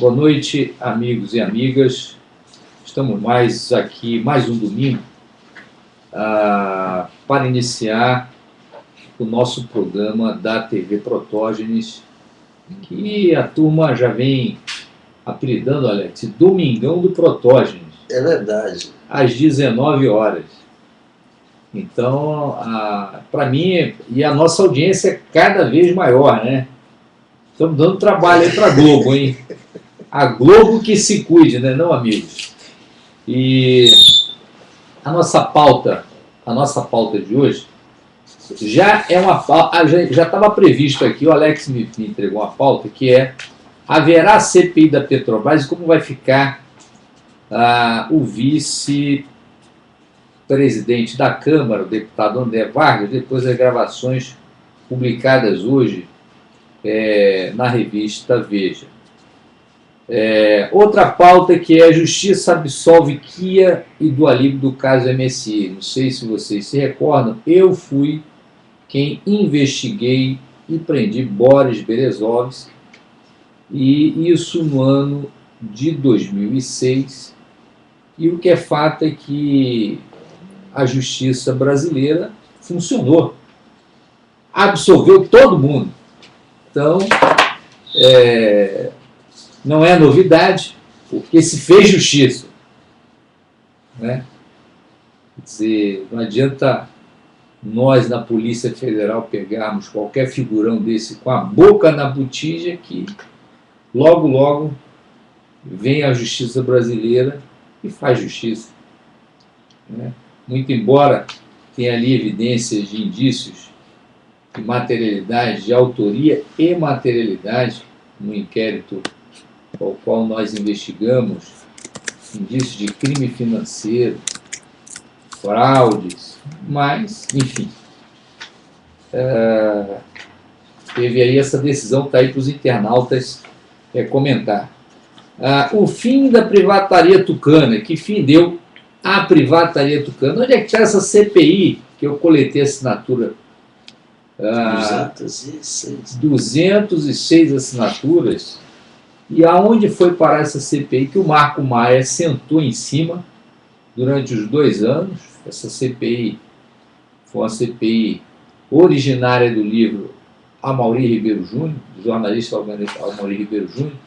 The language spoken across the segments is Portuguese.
Boa noite, amigos e amigas. Estamos aqui, mais um domingo, para iniciar o nosso programa da TV Protógenes, que a turma já vem apelidando, Alex, Domingão do Protógenes. É verdade. Às 19 horas. Então, para mim, e a nossa audiência é cada vez maior, né? Estamos dando trabalho aí para a Globo, hein? A Globo que se cuide, né, não, amigos? E a nossa pauta de hoje já é uma pauta, já estava previsto aqui, o Alex me entregou uma pauta, que é: haverá CPI da Petrobras e como vai ficar o vice-presidente da Câmara, o deputado André Vargas, depois das gravações publicadas hoje na revista Veja. Outra pauta que é: a Justiça absolve Kia e Dua Lipa do caso MSI. Não sei se vocês se recordam, eu fui quem investiguei e prendi Boris Berezovski, e isso no ano de 2006, e o que é fato é que a justiça brasileira funcionou, absolveu todo mundo. Então, não é novidade, porque se fez justiça, né? Quer dizer, não adianta nós, na Polícia Federal, pegarmos qualquer figurão desse com a boca na botija, que logo, logo vem a justiça brasileira e faz justiça, né? Muito embora tenha ali evidências de indícios de materialidade, de autoria e materialidade, no inquérito ao qual nós investigamos, indícios de crime financeiro, fraudes, mas, enfim, teve aí essa decisão que está aí para os internautas comentar. O fim da privataria tucana. Que fim deu a privataria tucana? Onde é que está essa CPI que eu coletei assinatura? 206 assinaturas. E aonde foi parar essa CPI que o Marco Maia sentou em cima durante os 2 anos? Essa CPI foi uma CPI originária do livro Amaury Ribeiro Júnior, do jornalista Amaury Ribeiro Júnior,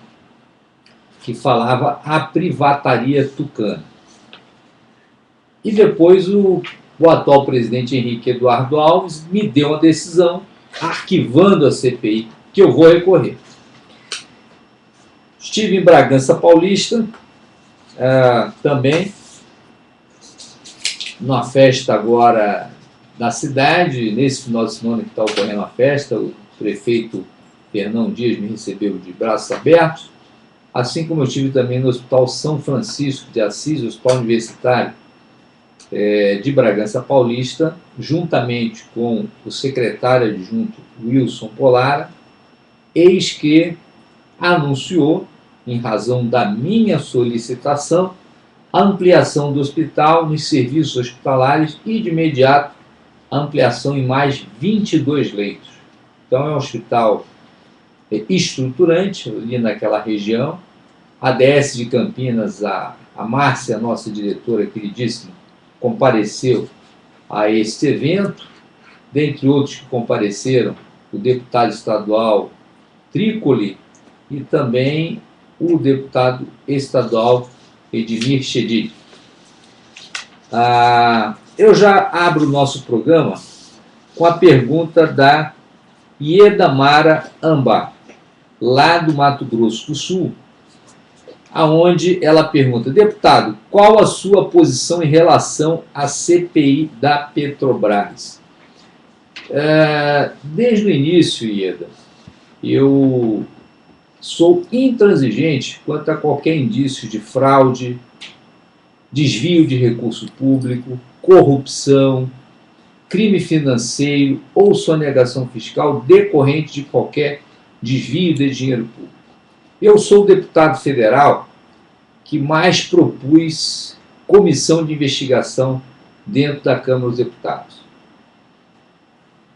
que falava a privataria tucana. E depois o atual presidente Henrique Eduardo Alves me deu uma decisão arquivando a CPI, que eu vou recorrer. Estive em Bragança Paulista, também, numa festa agora na cidade. Nesse final de semana que está ocorrendo a festa, o prefeito Fernão Dias me recebeu de braços abertos, assim como eu estive também no Hospital São Francisco de Assis, Hospital Universitário de Bragança Paulista, juntamente com o secretário adjunto Wilson Polara, eis que anunciou, em razão da minha solicitação, a ampliação do hospital nos serviços hospitalares e, de imediato, a ampliação em mais 22 leitos. Então, é um hospital estruturante ali naquela região. A DS de Campinas, a Márcia, nossa diretora queridíssima, compareceu a este evento. Dentre outros que compareceram, o deputado estadual Trícoli e também o deputado estadual Edmir Chedid. Eu já abro o nosso programa com a pergunta da Iedamara Amba, lá do Mato Grosso do Sul, aonde ela pergunta: deputado, qual a sua posição em relação à CPI da Petrobras? Desde o início, Ieda, eu sou intransigente quanto a qualquer indício de fraude, desvio de recurso público, corrupção, crime financeiro ou sonegação fiscal decorrente de qualquer desvio de dinheiro público. Eu sou o deputado federal que mais propus comissão de investigação dentro da Câmara dos Deputados.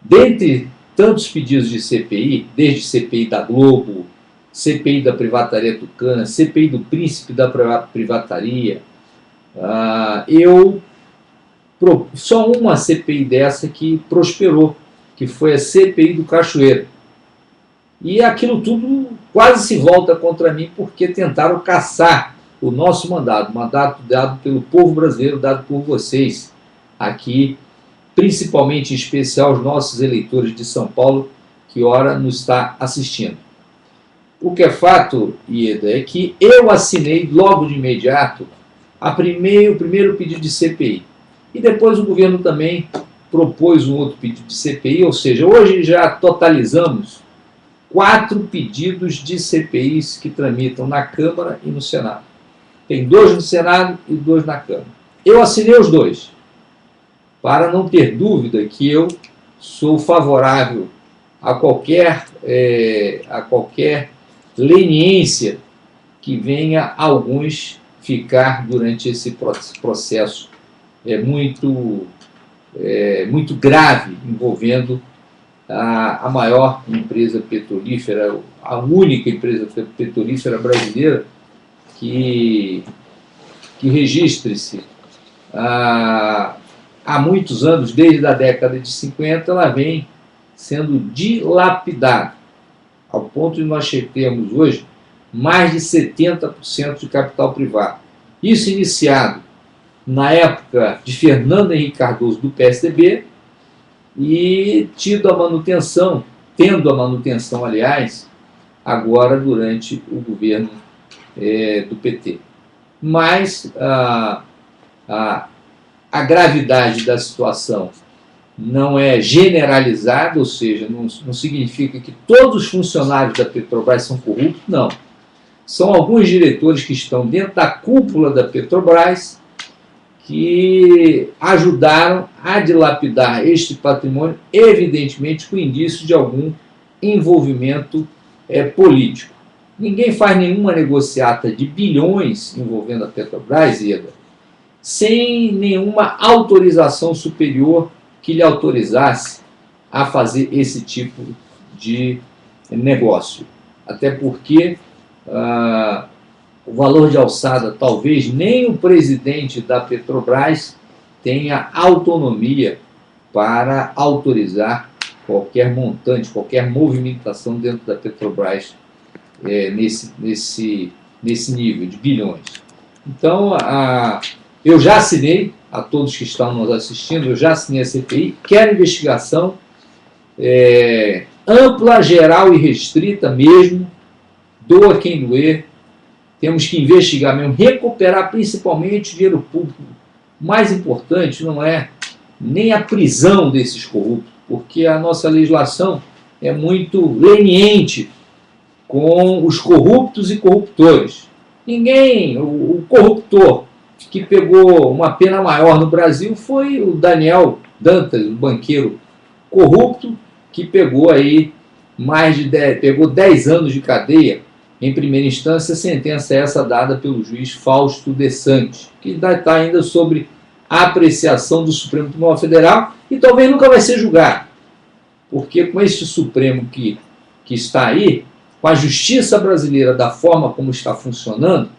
Dentre tantos pedidos de CPI, desde CPI da Globo, CPI da privataria tucana, CPI do príncipe da privataria. Só uma CPI dessa que prosperou, que foi a CPI do Cachoeira. E aquilo tudo quase se volta contra mim, porque tentaram caçar o nosso mandato dado pelo povo brasileiro, dado por vocês aqui, principalmente em especial os nossos eleitores de São Paulo, que ora nos está assistindo. O que é fato, Ieda, é que eu assinei logo de imediato o primeiro pedido de CPI. E depois o governo também propôs um outro pedido de CPI, ou seja, hoje já totalizamos 4 pedidos de CPIs que tramitam na Câmara e no Senado. Tem 2 no Senado e 2 na Câmara. Eu assinei os 2, para não ter dúvida que eu sou favorável a qualquer leniência que venha alguns ficar durante esse processo muito grave, envolvendo a maior empresa petrolífera, a única empresa petrolífera brasileira que registre-se há muitos anos, desde a década de 50, ela vem sendo dilapidada, ao ponto de nós termos hoje mais de 70% de capital privado. Isso iniciado na época de Fernando Henrique Cardoso, do PSDB, e tendo a manutenção, aliás, agora durante o governo do PT. Mas a gravidade da situação não é generalizada, ou seja, não significa que todos os funcionários da Petrobras são corruptos, não. São alguns diretores que estão dentro da cúpula da Petrobras que ajudaram a dilapidar este patrimônio, evidentemente com indício de algum envolvimento político. Ninguém faz nenhuma negociata de bilhões envolvendo a Petrobras, Ieda, sem nenhuma autorização superior que lhe autorizasse a fazer esse tipo de negócio. Até porque o valor de alçada, talvez nem o presidente da Petrobras tenha autonomia para autorizar qualquer montante, qualquer movimentação dentro da Petrobras nesse nível de bilhões. Então, eu já assinei, a todos que estão nos assistindo, eu já assinei a CPI, quero investigação ampla, geral e restrita mesmo, doa quem doer. Temos que investigar mesmo, recuperar principalmente o dinheiro público. O mais importante não é nem a prisão desses corruptos, porque a nossa legislação é muito leniente com os corruptos e corruptores. O corruptor que pegou uma pena maior no Brasil foi o Daniel Dantas, um banqueiro corrupto, que pegou aí pegou 10 anos de cadeia em primeira instância, sentença essa dada pelo juiz Fausto De Santis, que está ainda sobre a apreciação do Supremo Tribunal Federal e talvez nunca vai ser julgado, porque com este Supremo que está aí, com a justiça brasileira da forma como está funcionando,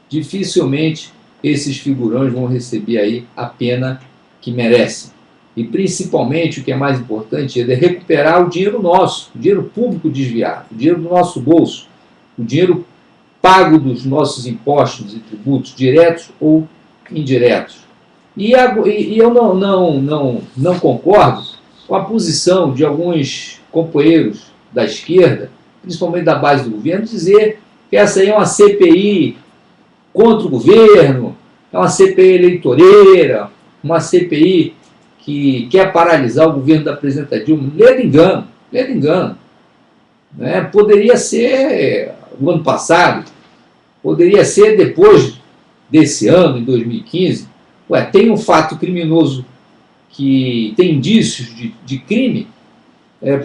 dificilmente esses figurões vão receber aí a pena que merecem. E principalmente, o que é mais importante, é recuperar o dinheiro nosso, o dinheiro público desviado, o dinheiro do nosso bolso, o dinheiro pago dos nossos impostos e tributos, diretos ou indiretos. E eu não concordo com a posição de alguns companheiros da esquerda, principalmente da base do governo, dizer que essa aí é uma CPI contra o governo, é uma CPI eleitoreira, uma CPI que quer paralisar o governo da presidenta Dilma. Ledo engano. Poderia ser o ano passado, poderia ser depois desse ano, em 2015. Tem um fato criminoso que tem indícios de crime,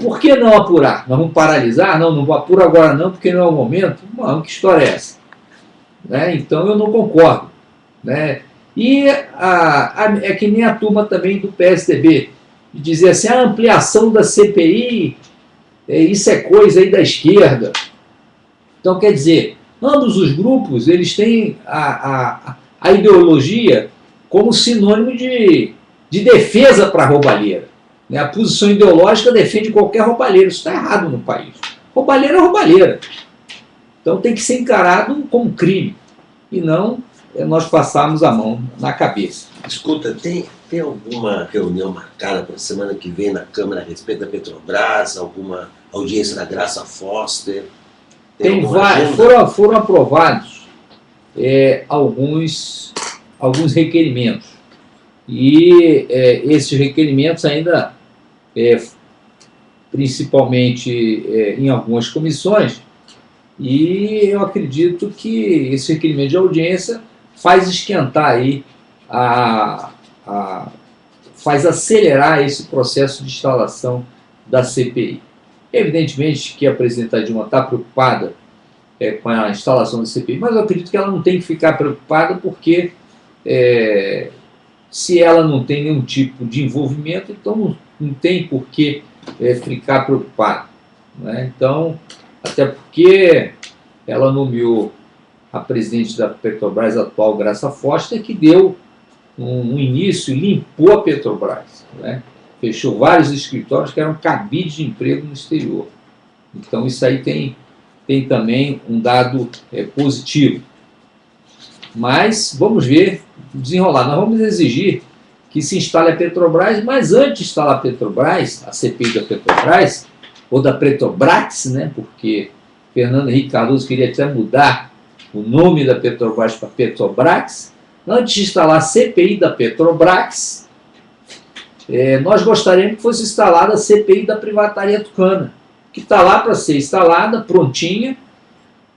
por que não apurar? Nós vamos paralisar? Não vou apurar agora não, porque não é o momento. Não, que história é essa? Então eu não concordo. E é que nem a turma também do PSDB, de dizer assim, a ampliação da CPI, isso é coisa aí da esquerda. Então, quer dizer, ambos os grupos eles têm a ideologia como sinônimo de defesa para a roubalheira. Né? A posição ideológica defende qualquer roubalheira. Isso está errado no país. Roubalheira é roubalheira. Então tem que ser encarado como crime e não nós passarmos a mão na cabeça. Escuta, tem alguma reunião marcada para a semana que vem na Câmara a respeito da Petrobras? Alguma audiência da Graça Foster? Tem vários, foram aprovados alguns requerimentos. E esses requerimentos ainda, principalmente em algumas comissões, e eu acredito que esse requerimento de audiência faz esquentar aí, faz acelerar esse processo de instalação da CPI. Evidentemente que a presidenta Dilma está preocupada com a instalação da CPI, mas eu acredito que ela não tem que ficar preocupada porque se ela não tem nenhum tipo de envolvimento, então não tem por que ficar preocupada. Né? Então, até porque ela nomeou a presidente da Petrobras atual, Graça Foster, que deu um início e limpou a Petrobras. Né? Fechou vários escritórios que eram cabides de emprego no exterior. Então, isso aí tem também um dado positivo. Mas vamos ver, desenrolar. Nós vamos exigir que se instale a Petrobras, mas antes de instalar a Petrobras, a CPI da Petrobras, ou da Petrobras, né, porque Fernando Henrique Cardoso queria até mudar o nome da Petrobras para Petrobras. Antes de instalar a CPI da Petrobras, nós gostaríamos que fosse instalada a CPI da Privataria Tucana, que está lá para ser instalada, prontinha.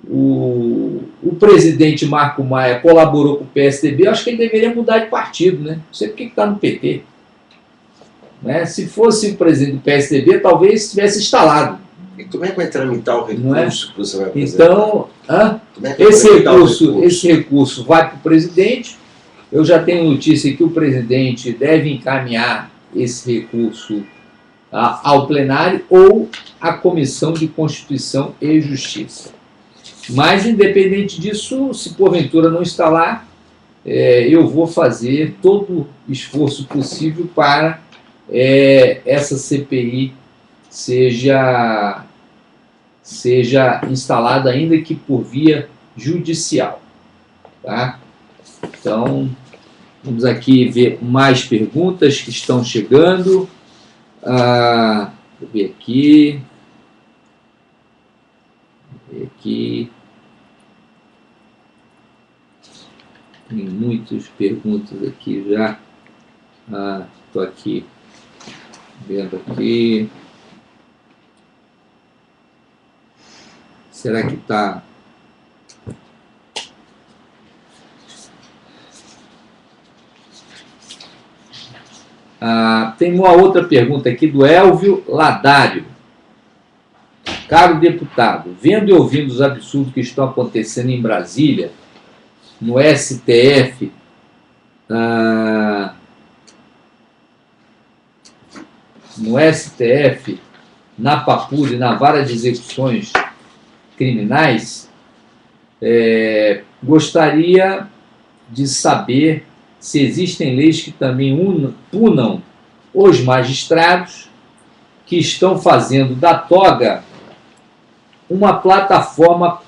O presidente Marco Maia colaborou com o PSDB, eu acho que ele deveria mudar de partido, né? Não sei porque está no PT. Né? Se fosse o presidente do PSDB, talvez estivesse instalado. E como é que vai tramitar o recurso que você vai apresentar? Então, esse recurso vai para o presidente. Eu já tenho notícia que o presidente deve encaminhar esse recurso ao plenário ou à Comissão de Constituição e Justiça. Mas, independente disso, se porventura não instalar, eu vou fazer todo o esforço possível para essa CPI seja instalada, ainda que por via judicial. Tá? Então, vamos aqui ver mais perguntas que estão chegando. Vou ver aqui. Tem muitas perguntas aqui já. Estou aqui vendo aqui. Será que está... tem uma outra pergunta aqui do Elvio Ladário. Caro deputado, vendo e ouvindo os absurdos que estão acontecendo em Brasília, no STF, na Papur e na Vara de Execuções Criminais, gostaria de saber se existem leis que também punam os magistrados que estão fazendo da toga uma plataforma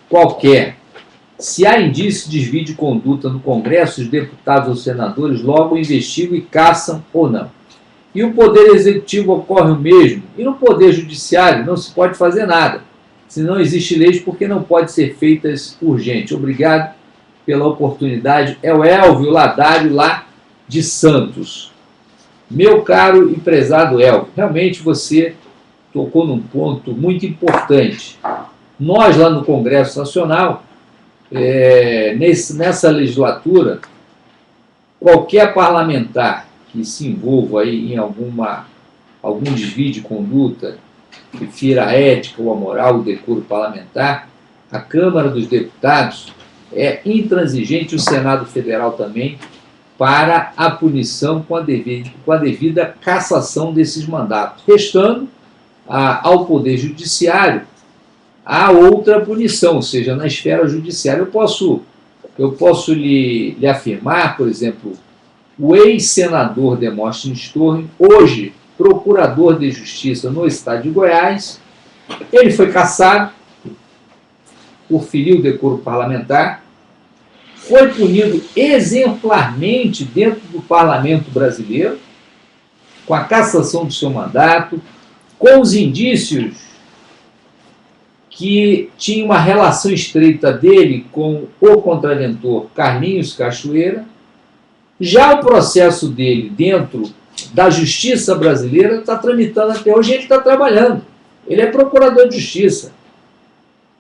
qualquer. Se há indício de desvio de conduta no Congresso, os deputados ou senadores logo investigam e caçam ou não. E o Poder Executivo ocorre o mesmo. E no Poder Judiciário não se pode fazer nada. Se não existe leis, porque não pode ser feitas urgente. Obrigado pela oportunidade. É o Elvio Ladário, lá de Santos. Meu caro e prezado Elvio, realmente você tocou num ponto muito importante. Nós, lá no Congresso Nacional, nessa legislatura, qualquer parlamentar que se envolva aí em algum desvio de conduta, que fira a ética ou a moral, o decoro parlamentar, a Câmara dos Deputados é intransigente, o Senado Federal também, para a punição com a devida cassação desses mandatos, restando ao Poder Judiciário há outra punição, ou seja, na esfera judiciária. Eu posso lhe afirmar, por exemplo, o ex-senador Demóstenes Torres, hoje procurador de justiça no estado de Goiás, ele foi cassado por ferir o decoro parlamentar, foi punido exemplarmente dentro do parlamento brasileiro, com a cassação do seu mandato, com os indícios que tinha uma relação estreita dele com o contraventor Carlinhos Cachoeira. Já o processo dele dentro da justiça brasileira está tramitando até hoje, ele está trabalhando. Ele é procurador de justiça.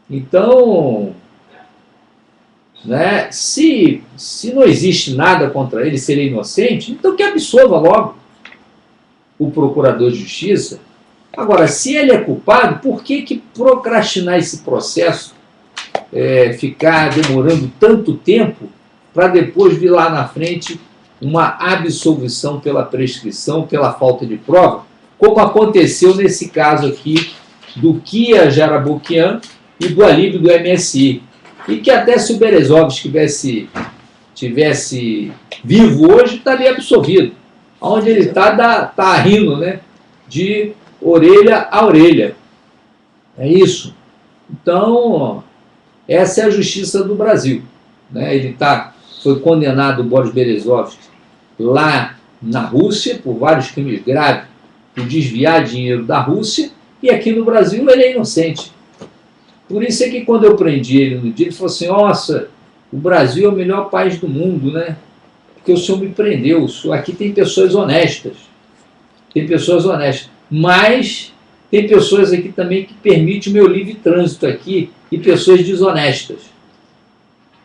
Então, né, se não existe nada contra ele, se ele é inocente, então que absolva logo o procurador de justiça. Agora, se ele é culpado, por que procrastinar esse processo, ficar demorando tanto tempo para depois vir lá na frente uma absolvição pela prescrição, pela falta de prova, como aconteceu nesse caso aqui do Kia Jaraboquian e do Alípio do MSI. E que até se o Berezovski tivesse vivo hoje, estaria absolvido. Onde ele está rindo, né? De orelha a orelha. É isso. Então, essa é a justiça do Brasil. Né? Foi condenado o Boris Berezovski lá na Rússia por vários crimes graves, por desviar dinheiro da Rússia, e aqui no Brasil ele é inocente. Por isso é que quando eu prendi ele no dia, ele falou assim: nossa, o Brasil é o melhor país do mundo, né? Porque o senhor me prendeu. Aqui tem pessoas honestas. Tem pessoas honestas. Mas tem pessoas aqui também que permitem o meu livre trânsito aqui e pessoas desonestas.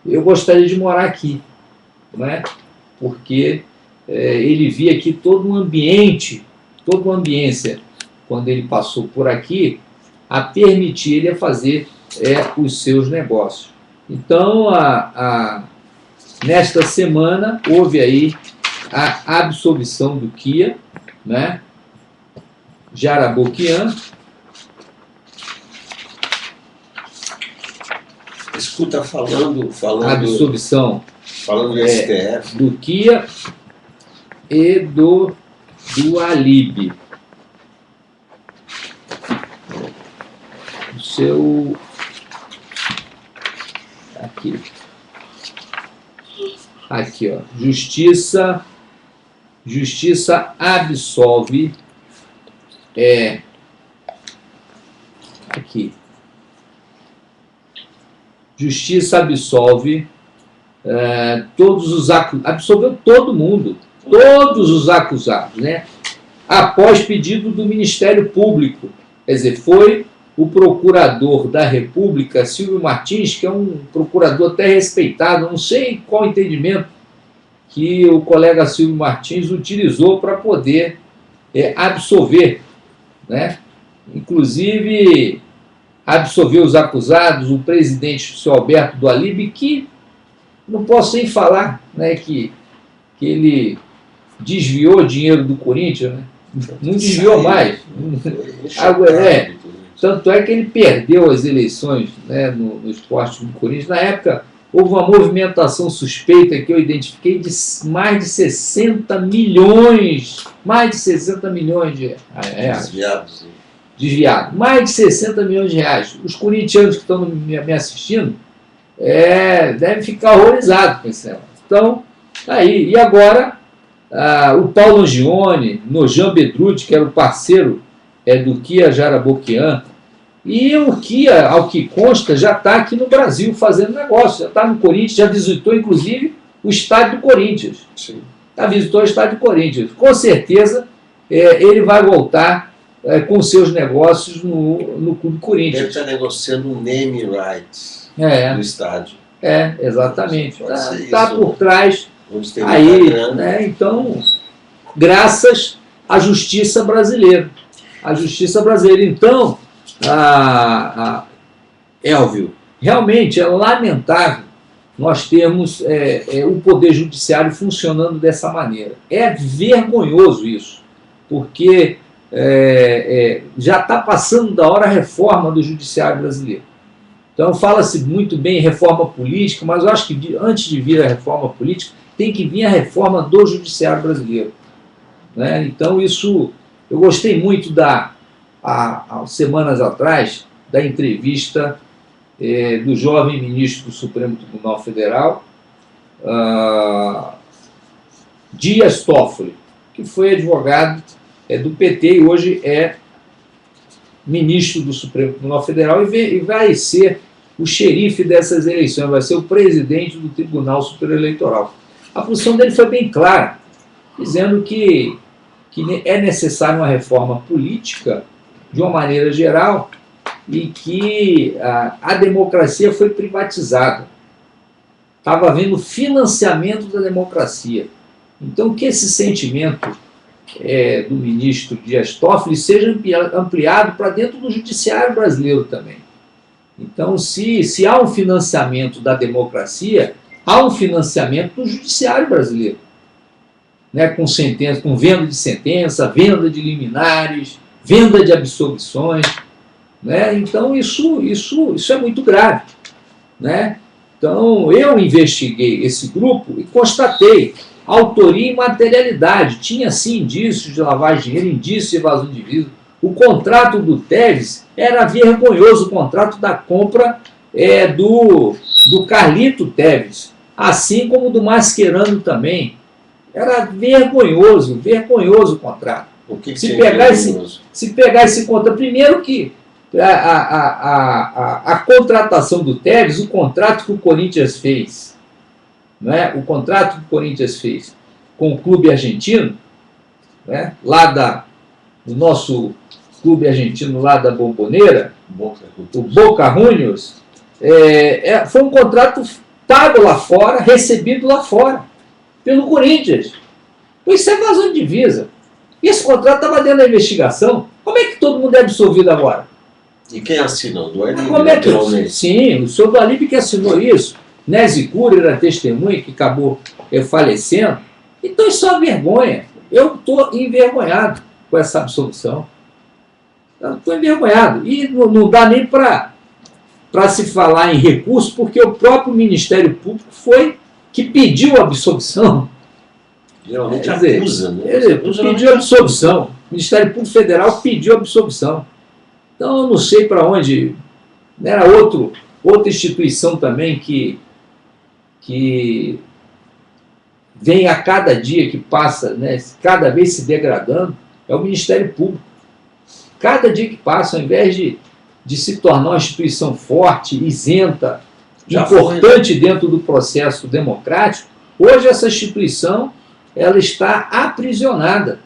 Eu gostaria de morar aqui, não é? Porque ele via aqui todo um ambiente, toda uma ambiência, quando ele passou por aqui, a permitir ele a fazer os seus negócios. Então, nesta semana, houve aí a absolvição do Kia, né? Jaraboquian. Escuta, falando A absolvição do STF. Do Kia e do Alípio. O seu... Aqui, ó. Justiça absolve. Aqui. Justiça absolve absolveu todo mundo, todos os acusados, né? Após pedido do Ministério Público. Quer dizer, foi o procurador da República, Silvio Martins, que é um procurador até respeitado, não sei qual entendimento que o colega Silvio Martins utilizou para poder absolver, né? Inclusive absolveu os acusados, o presidente, o senhor Alberto do Alípio, que não posso nem falar, né, que ele desviou dinheiro do Corinthians, né? Não desviou mais. Tanto é que ele perdeu as eleições, né, no esporte do Corinthians. Na época, houve uma movimentação suspeita que eu identifiquei de mais de 60 milhões, de reais. Desviado. Mais de 60 milhões de reais. Os corintianos que estão me assistindo devem ficar horrorizados com esse negócio. Então, tá aí. E agora, o Paulo Angione, Nojan Bedrucci, que era o parceiro do Kia Jaraboquian, e o Kia, ao que consta, já está aqui no Brasil fazendo negócio, já está no Corinthians, já visitou inclusive o estádio do Corinthians. Sim. Já visitou o estádio do Corinthians. Com certeza ele vai voltar com seus negócios no Clube Corinthians. Ele está negociando um name rights do estádio. Exatamente. Está por trás aí, né? Então, graças à justiça brasileira. A justiça brasileira. Então, Elvio, realmente é lamentável nós termos o Poder Judiciário funcionando dessa maneira. É vergonhoso isso, porque já está passando da hora a reforma do Judiciário brasileiro. Então fala-se muito bem em reforma política, mas eu acho que antes de vir a reforma política, tem que vir a reforma do judiciário brasileiro. Né? Então isso, eu gostei muito há semanas atrás, da entrevista do jovem ministro do Supremo Tribunal Federal, Dias Toffoli, que foi advogado do PT e hoje é ministro do Supremo Tribunal Federal e vai ser o xerife dessas eleições, vai ser o presidente do Tribunal Superior Eleitoral. A posição dele foi bem clara, dizendo que é necessária uma reforma política, de uma maneira geral, e que a democracia foi privatizada. Estava havendo financiamento da democracia. Então, que esse sentimento do ministro Dias Toffoli seja ampliado para dentro do judiciário brasileiro também. Então, se há um financiamento da democracia, há um financiamento do judiciário brasileiro, né, com sentença, com venda de sentença, venda de liminares, venda de absolvições, né? Então isso é muito grave, né? Então eu investiguei esse grupo e constatei autoria e materialidade. Tinha sim indícios de lavagem de dinheiro, indícios de evasão de divisa. O contrato do Tevez era vergonhoso, o contrato da compra do Carlito Tevez, assim como do Mascherano também. Era vergonhoso o contrato. Se pegar esse contrato, primeiro que a contratação do Tevez, o contrato que o Corinthians fez, né, o contrato que o Corinthians fez com o clube argentino, né, o nosso clube argentino lá da Bombonera, o Boca Juniors, foi um contrato pago lá fora, recebido lá fora, pelo Corinthians. Isso é evasão de divisa. E esse contrato estava dentro da investigação. Como é que todo mundo é absolvido agora? E quem assinou? Do Alípio, naturalmente. Sim, o senhor do Alípio que assinou isso. Nézi Cury era testemunha que acabou falecendo. Então isso é uma vergonha. Eu estou envergonhado com essa absolvição. Eu estou envergonhado. E não dá nem para se falar em recurso, porque o próprio Ministério Público foi que pediu a absolvição. Geralmente acusa, né? Ele pediu absolvição. O Ministério Público Federal pediu absolvição. Então eu não sei para onde. Era outra instituição também que vem a cada dia que passa, né, cada vez se degradando, é o Ministério Público. Cada dia que passa, ao invés de se tornar uma instituição forte, isenta, importante dentro do processo democrático, hoje essa instituição ela está aprisionada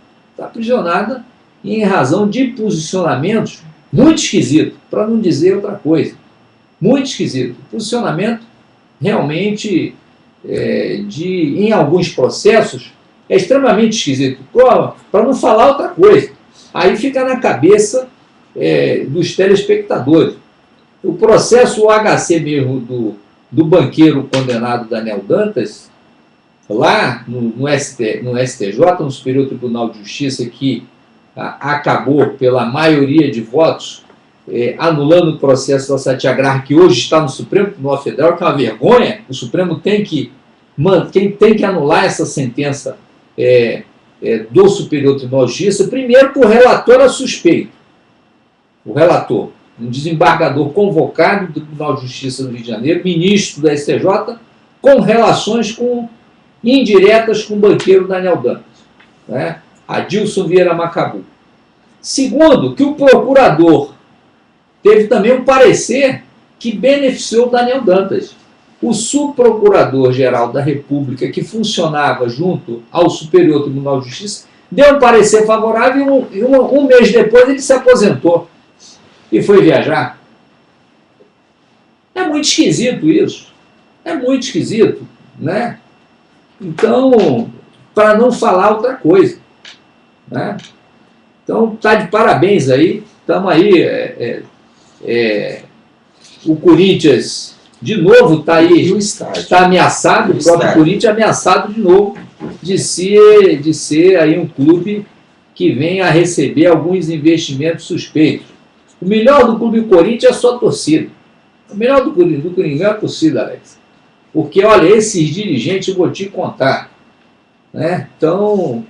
em razão de posicionamentos muito esquisitos, para não dizer outra coisa, muito esquisito. Posicionamento realmente em alguns processos é extremamente esquisito, para não falar outra coisa. Aí fica na cabeça dos telespectadores. O processo OHC mesmo do banqueiro condenado Daniel Dantas, lá no STJ, no Superior Tribunal de Justiça, que acabou pela maioria de votos, anulando o processo da Satyagraha, que hoje está no Supremo Tribunal Federal, que é uma vergonha. O Supremo tem que anular essa sentença do Superior Tribunal de Justiça, primeiro que o relator era suspeito. O relator, um desembargador convocado do Tribunal de Justiça do Rio de Janeiro, ministro da STJ, com relações indiretas com o banqueiro Daniel Dantas, né? Adilson Vieira Macabu. Segundo, que o procurador teve também um parecer que beneficiou o Daniel Dantas. O subprocurador-geral da República, que funcionava junto ao Superior Tribunal de Justiça, deu um parecer favorável e um mês depois ele se aposentou e foi viajar. É muito esquisito isso. É muito esquisito, né? Então, para não falar outra coisa, né? Então, está de parabéns aí. Estamos aí. O Corinthians, de novo, está aí. Está ameaçado, o próprio Corinthians ameaçado de novo de ser aí um clube que venha a receber alguns investimentos suspeitos. O melhor do Clube Corinthians é a sua torcida. O melhor do Coringão é a torcida, Alex. Porque, olha, esses dirigentes eu vou te contar. Né? Então,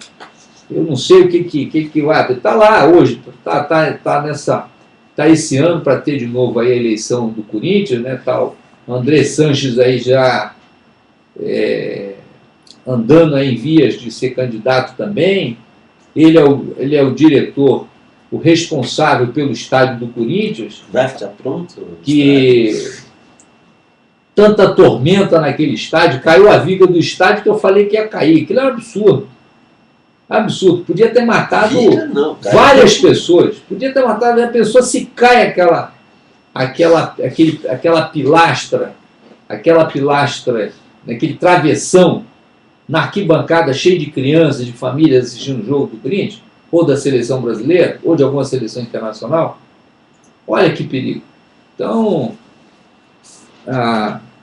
eu não sei o que vai. Está lá hoje, está esse ano para ter de novo aí a eleição do Corinthians, né? Tá o André Sanches aí já andando aí em vias de ser candidato também. Ele é o diretor, o responsável pelo estádio do Corinthians. Vai ficar pronto? Que tanta tormenta naquele estádio, caiu a viga do estádio que eu falei que ia cair. Aquilo é um absurdo. Absurdo. Podia ter matado várias pessoas. Podia ter matado a pessoa se cai aquela pilastra, aquele travessão na arquibancada cheio de crianças, de famílias assistindo o jogo do Corinthians, ou da seleção brasileira, ou de alguma seleção internacional. Olha que perigo. Então,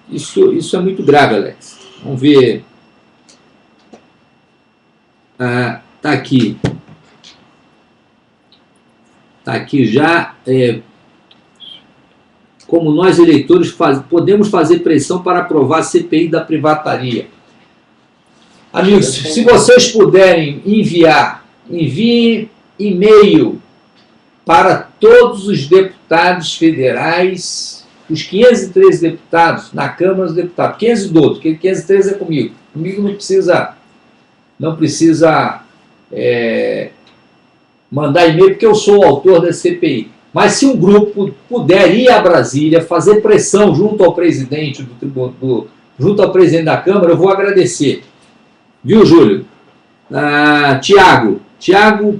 isso é muito grave, Alex. Vamos ver. Está aqui. Está aqui já. Como nós, eleitores, podemos fazer pressão para aprovar a CPI da privataria. Amigos, se vocês puderem enviem e-mail para todos os deputados federais, os 513 deputados na Câmara dos Deputados, 512, porque 513 é comigo. Comigo não precisa mandar e-mail, porque eu sou o autor da CPI. Mas se um grupo puder ir a Brasília, fazer pressão junto ao presidente junto ao presidente da Câmara, eu vou agradecer. Viu, Júlio? Tiago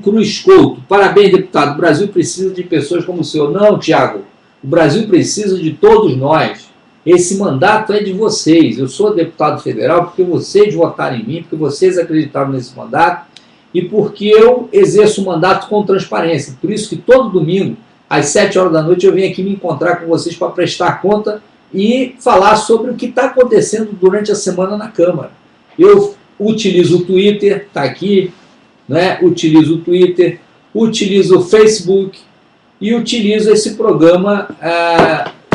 Cruz Couto. Parabéns, deputado. O Brasil precisa de pessoas como o senhor. Não, Tiago. O Brasil precisa de todos nós. Esse mandato é de vocês. Eu sou deputado federal porque vocês votaram em mim, porque vocês acreditaram nesse mandato e porque eu exerço o mandato com transparência. Por isso que todo domingo, às 7 horas da noite, eu venho aqui me encontrar com vocês para prestar conta e falar sobre o que está acontecendo durante a semana na Câmara. Eu utilizo o Twitter, está aqui, né? Utilizo o Twitter, utilizo o Facebook e utilizo esse programa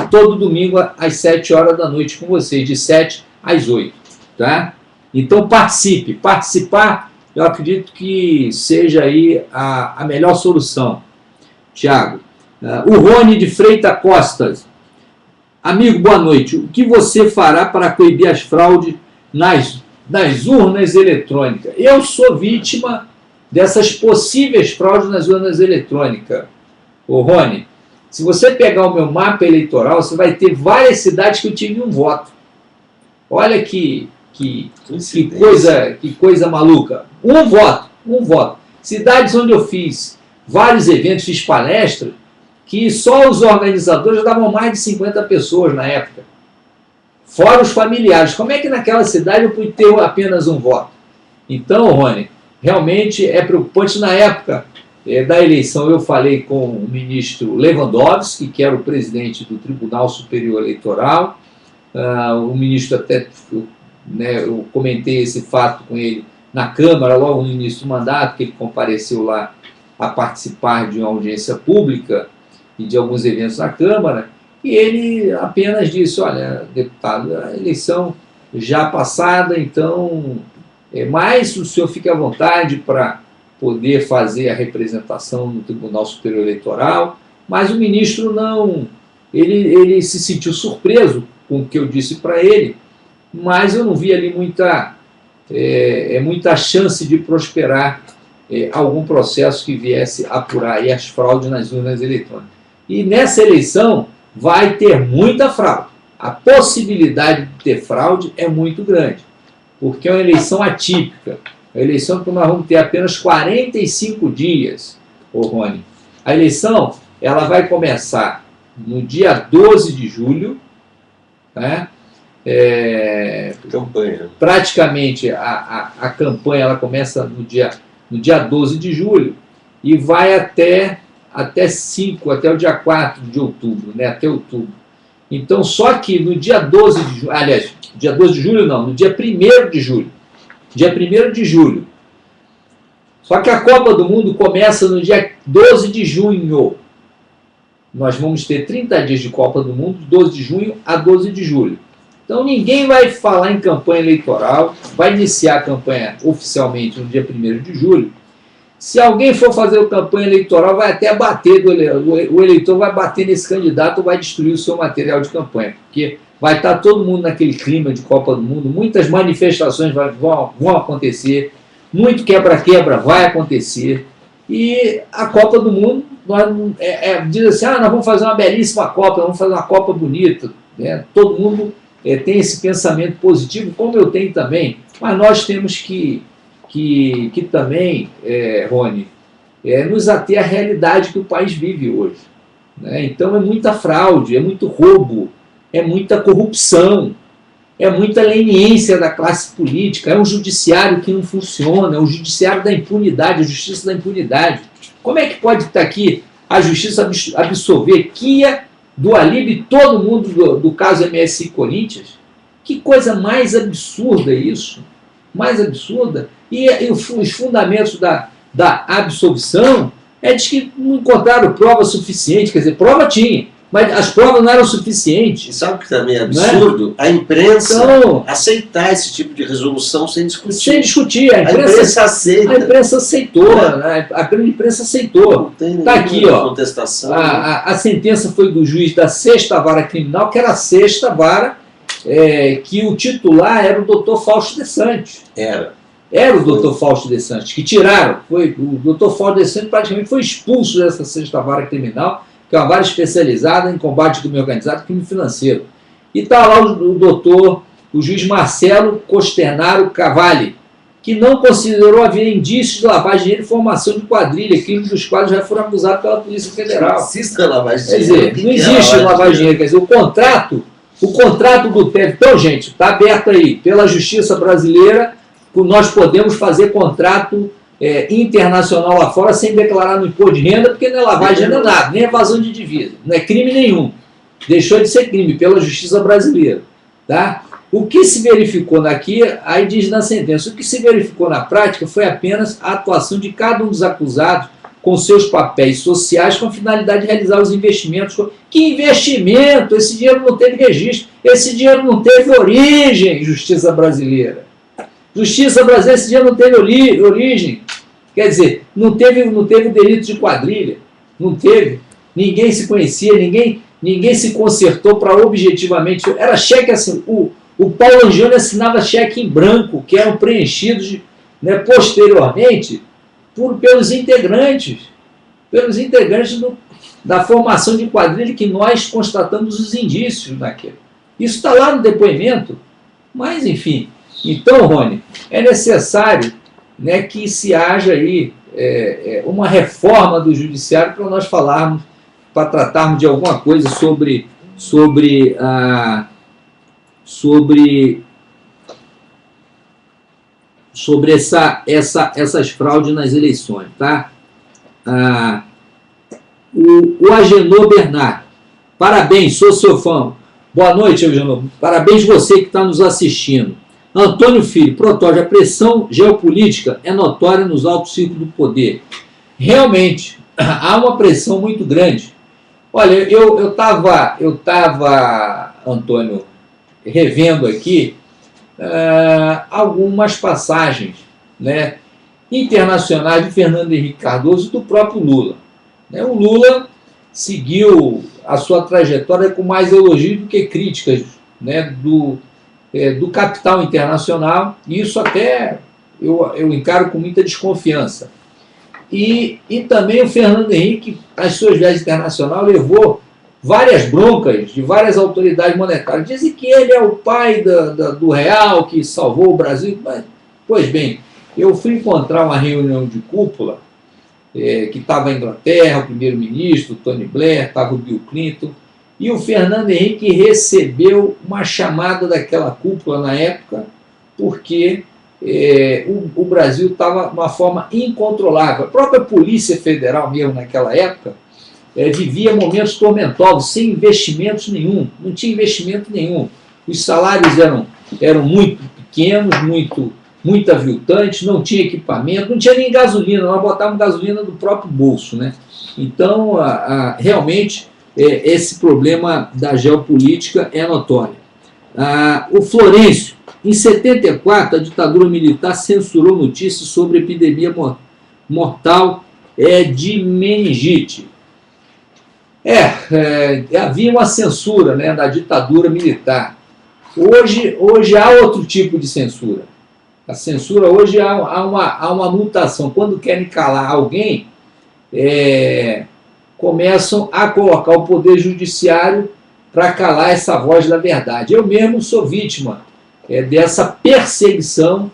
todo domingo às 7 horas da noite com vocês, de 7 às 8. Tá? Então participe. Participar, eu acredito que seja aí a melhor solução. Tiago. O Rony de Freitas Costa. Amigo, boa noite. O que você fará para coibir as fraudes nas urnas eletrônicas? Eu sou vítima dessas possíveis fraudes nas urnas eletrônicas. Ô Rony, se você pegar o meu mapa eleitoral, você vai ter várias cidades que eu tive um voto. Olha que coisa maluca. Um voto. Cidades onde eu fiz vários eventos, fiz palestras, que só os organizadores davam mais de 50 pessoas na época. Fora os familiares. Como é que naquela cidade eu pude ter apenas um voto? Então, Rony, realmente é preocupante. Na época da eleição, eu falei com o ministro Lewandowski, que era o presidente do Tribunal Superior Eleitoral. O ministro até, eu comentei esse fato com ele na Câmara, logo no início do mandato, que ele compareceu lá a participar de uma audiência pública e de alguns eventos na Câmara. E ele apenas disse, olha, deputado, a eleição já passada, então, mas o senhor fique à vontade para poder fazer a representação no Tribunal Superior Eleitoral, mas o ministro não, ele se sentiu surpreso com o que eu disse para ele, mas eu não vi ali muita chance de prosperar algum processo que viesse apurar aí as fraudes nas urnas eletrônicas. E nessa eleição vai ter muita fraude. A possibilidade de ter fraude é muito grande, porque é uma eleição atípica. A eleição que nós vamos ter apenas 45 dias, Rony. A eleição ela vai começar no dia 12 de julho, né? Campanha. Praticamente a campanha ela começa no dia 12 de julho e vai até o dia 4 de outubro, né? Até outubro. Então, só que no dia 12 de julho, aliás, dia 12 de julho não, no dia 1º de julho. Dia 1º de julho. Só que a Copa do Mundo começa no dia 12 de junho. Nós vamos ter 30 dias de Copa do Mundo, 12 de junho a 12 de julho. Então ninguém vai falar em campanha eleitoral, vai iniciar a campanha oficialmente no dia 1º de julho. Se alguém for fazer a campanha eleitoral, vai até bater, o eleitor vai bater nesse candidato, vai destruir o seu material de campanha, porque vai estar todo mundo naquele clima de Copa do Mundo, muitas manifestações vão acontecer, muito quebra-quebra vai acontecer, e a Copa do Mundo diz assim, nós vamos fazer uma belíssima Copa, vamos fazer uma Copa bonita, né? Todo mundo tem esse pensamento positivo, como eu tenho também, mas nós temos que também, Rony, nos ater à realidade que o país vive hoje, né? Então é muita fraude, é muito roubo, é muita corrupção, é muita leniência da classe política, é um judiciário que não funciona, é um judiciário da impunidade, a justiça da impunidade. Como é que pode estar aqui a justiça absolver Kia, do Alibe, todo mundo do caso MSI Corinthians? Que coisa mais absurda isso, mais absurda. E os fundamentos da absolvição é de que não encontraram prova suficiente, quer dizer, prova tinha, mas as provas não eram suficientes. E sabe o que também é absurdo? Né? A imprensa aceitar esse tipo de resolução sem discutir. Sem discutir. A imprensa aceita. A imprensa aceitou. Né? A imprensa aceitou. Está aqui, ó. Contestação, a sentença foi do juiz da 6ª Vara Criminal, que era a 6ª Vara, que o titular era o doutor Fausto de Santos. Era o doutor Fausto de Santos, que tiraram. O doutor Fausto de Santos praticamente foi expulso dessa 6ª Vara Criminal, que é uma vara especializada em combate ao crime organizado e crime financeiro. E está lá o juiz Marcelo Costernaro Cavalli, que não considerou haver indícios de lavagem de dinheiro e formação de quadrilha, crimes dos quais já foram acusados pela Polícia Federal. Não existe lavagem de dinheiro. Quer dizer, não existe lavagem de dinheiro. Quer dizer, o contrato do TEV... Então, gente, está aberto aí, pela Justiça Brasileira, nós podemos fazer contrato internacional lá fora sem declarar no imposto de renda, porque não é lavagem, não é nada, nem evasão de divisa, não é crime nenhum. Deixou de ser crime pela Justiça Brasileira. Tá? O que se verificou aqui, aí diz na sentença, o que se verificou na prática foi apenas a atuação de cada um dos acusados com seus papéis sociais com a finalidade de realizar os investimentos. Que investimento? Esse dinheiro não teve registro, esse dinheiro não teve origem, Justiça Brasileira. Justiça Brasileira, esse dinheiro não teve origem. Quer dizer, não teve delito de quadrilha, não teve. Ninguém se conhecia, ninguém se consertou para objetivamente... Era cheque assim, o Paulo Angione assinava cheque em branco, que eram preenchidos posteriormente pelos integrantes da formação de quadrilha, que nós constatamos os indícios naquele. Isso está lá no depoimento, mas enfim. Então, Rony, é necessário que se haja aí uma reforma do judiciário para nós falarmos, para tratarmos de alguma coisa sobre essas fraudes nas eleições. Tá? O Agenor Bernard, parabéns, sou seu fã. Boa noite, Agenor. Parabéns você que está nos assistindo. Antônio Filho, Protógio, a pressão geopolítica é notória nos altos círculos do poder. Realmente, há uma pressão muito grande. Olha, eu estava, Antônio, revendo aqui algumas passagens internacionais de Fernando Henrique Cardoso e do próprio Lula. O Lula seguiu a sua trajetória com mais elogios do que críticas do capital internacional, e isso até eu encaro com muita desconfiança. E também o Fernando Henrique, nas suas viagens internacionais, levou várias broncas de várias autoridades monetárias. Dizem que ele é o pai do real, que salvou o Brasil. Mas, pois bem, eu fui encontrar uma reunião de cúpula, que estava a Inglaterra, o primeiro-ministro, Tony Blair, estava o Bill Clinton, e o Fernando Henrique recebeu uma chamada daquela cúpula na época, porque o Brasil estava de uma forma incontrolável. A própria Polícia Federal mesmo naquela época vivia momentos tormentosos, sem investimentos nenhum, não tinha investimento nenhum. Os salários eram muito pequenos, muito aviltantes, não tinha equipamento, não tinha nem gasolina, nós botávamos gasolina do próprio bolso. Então, realmente, esse problema da geopolítica é notório. O Florencio, em 74, a ditadura militar censurou notícias sobre epidemia mortal de meningite. Havia uma censura, né, da ditadura militar. Hoje há outro tipo de censura. A censura hoje há uma mutação. Quando querem calar alguém, começam a colocar o poder judiciário para calar essa voz da verdade. Eu mesmo sou vítima dessa perseguição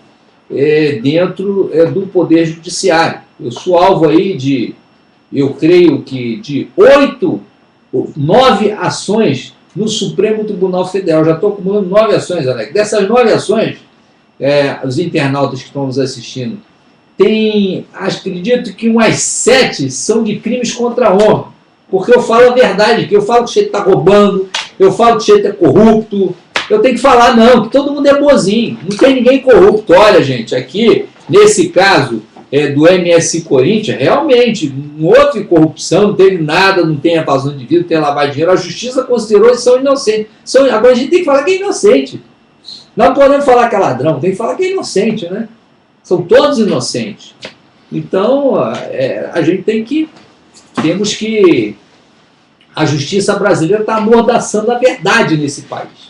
dentro do poder judiciário. Eu sou alvo aí eu creio que de 9 ações no Supremo Tribunal Federal. Já estou acumulando 9 ações, Alex. Dessas 9 ações, os internautas que estão nos assistindo, acredito que umas 7 são de crimes contra a honra. Porque eu falo a verdade, que eu falo que o sujeito está roubando, eu falo que o sujeito é corrupto. Eu tenho que falar, não, que todo mundo é boazinho, não tem ninguém corrupto. Olha, gente, aqui, nesse caso do MSI Corinthians, realmente, não houve corrupção, não teve nada, não tem evasão de vida, não tem lavagem de dinheiro. A justiça considerou que são inocentes. Agora a gente tem que falar que é inocente. Não podemos falar que é ladrão, tem que falar que é inocente, né? São todos inocentes. Então, a gente temos que... A justiça brasileira está amordaçando a verdade nesse país.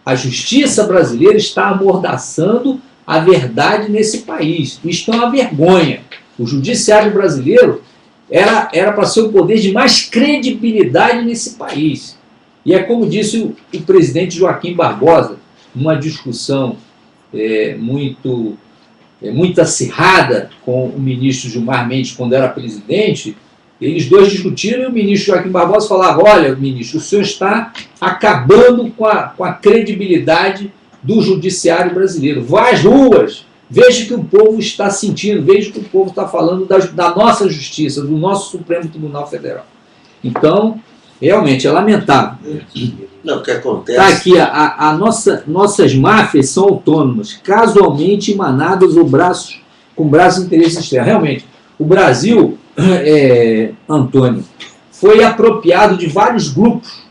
A justiça brasileira está amordaçando a verdade nesse país. Isto é uma vergonha. O judiciário brasileiro era para ser o poder de mais credibilidade nesse país. E é como disse o presidente Joaquim Barbosa, numa discussão muito acirrada com o ministro Gilmar Mendes quando era presidente. Eles dois discutiram e o ministro Joaquim Barbosa falava: olha, ministro, o senhor está acabando com a credibilidade do judiciário brasileiro. Vá às ruas, veja o que o povo está sentindo, veja o que o povo está falando da nossa justiça, do nosso Supremo Tribunal Federal. Então, realmente, é lamentável. Não, o que acontece... Tá aqui, nossas máfias são autônomas, casualmente emanadas com braços e interesses externos. Realmente, o Brasil... Antônio, foi apropriado de vários grupos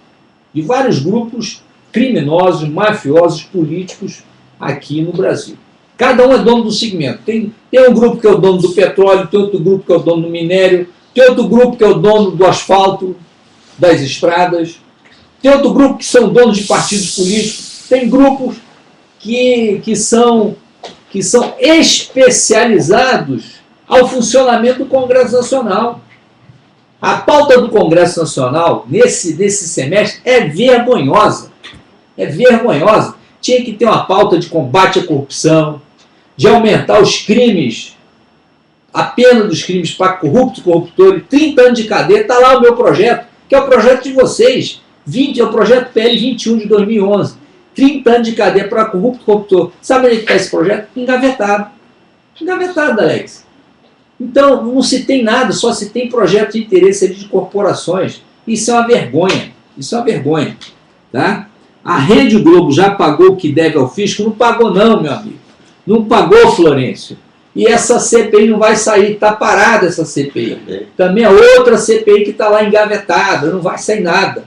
criminosos, mafiosos, políticos aqui no Brasil. Cada um é dono do segmento. Tem um grupo que é o dono do petróleo, tem outro grupo que é o dono do minério, tem outro grupo que é o dono do asfalto, das estradas, tem outro grupo que são donos de partidos políticos, tem grupos que são especializados ao funcionamento do Congresso Nacional. A pauta do Congresso Nacional, nesse semestre, é vergonhosa. É vergonhosa. Tinha que ter uma pauta de combate à corrupção, de aumentar os crimes, a pena dos crimes para corruptos e corruptores, 30 anos de cadeia. Está lá o meu projeto, que é o projeto de vocês, é o projeto PL 21 de 2011. 30 anos de cadeia para corrupto e corruptor. Sabe onde está esse projeto? Engavetado. Engavetado, Alex. Então, não se tem nada, só se tem projeto de interesse de corporações. Isso é uma vergonha. Isso é uma vergonha. Tá? A Rede Globo já pagou o que deve ao fisco? Não pagou não, meu amigo. Não pagou, Florencio. E essa CPI não vai sair, está parada essa CPI. Também é outra CPI que está lá engavetada, não vai sair nada.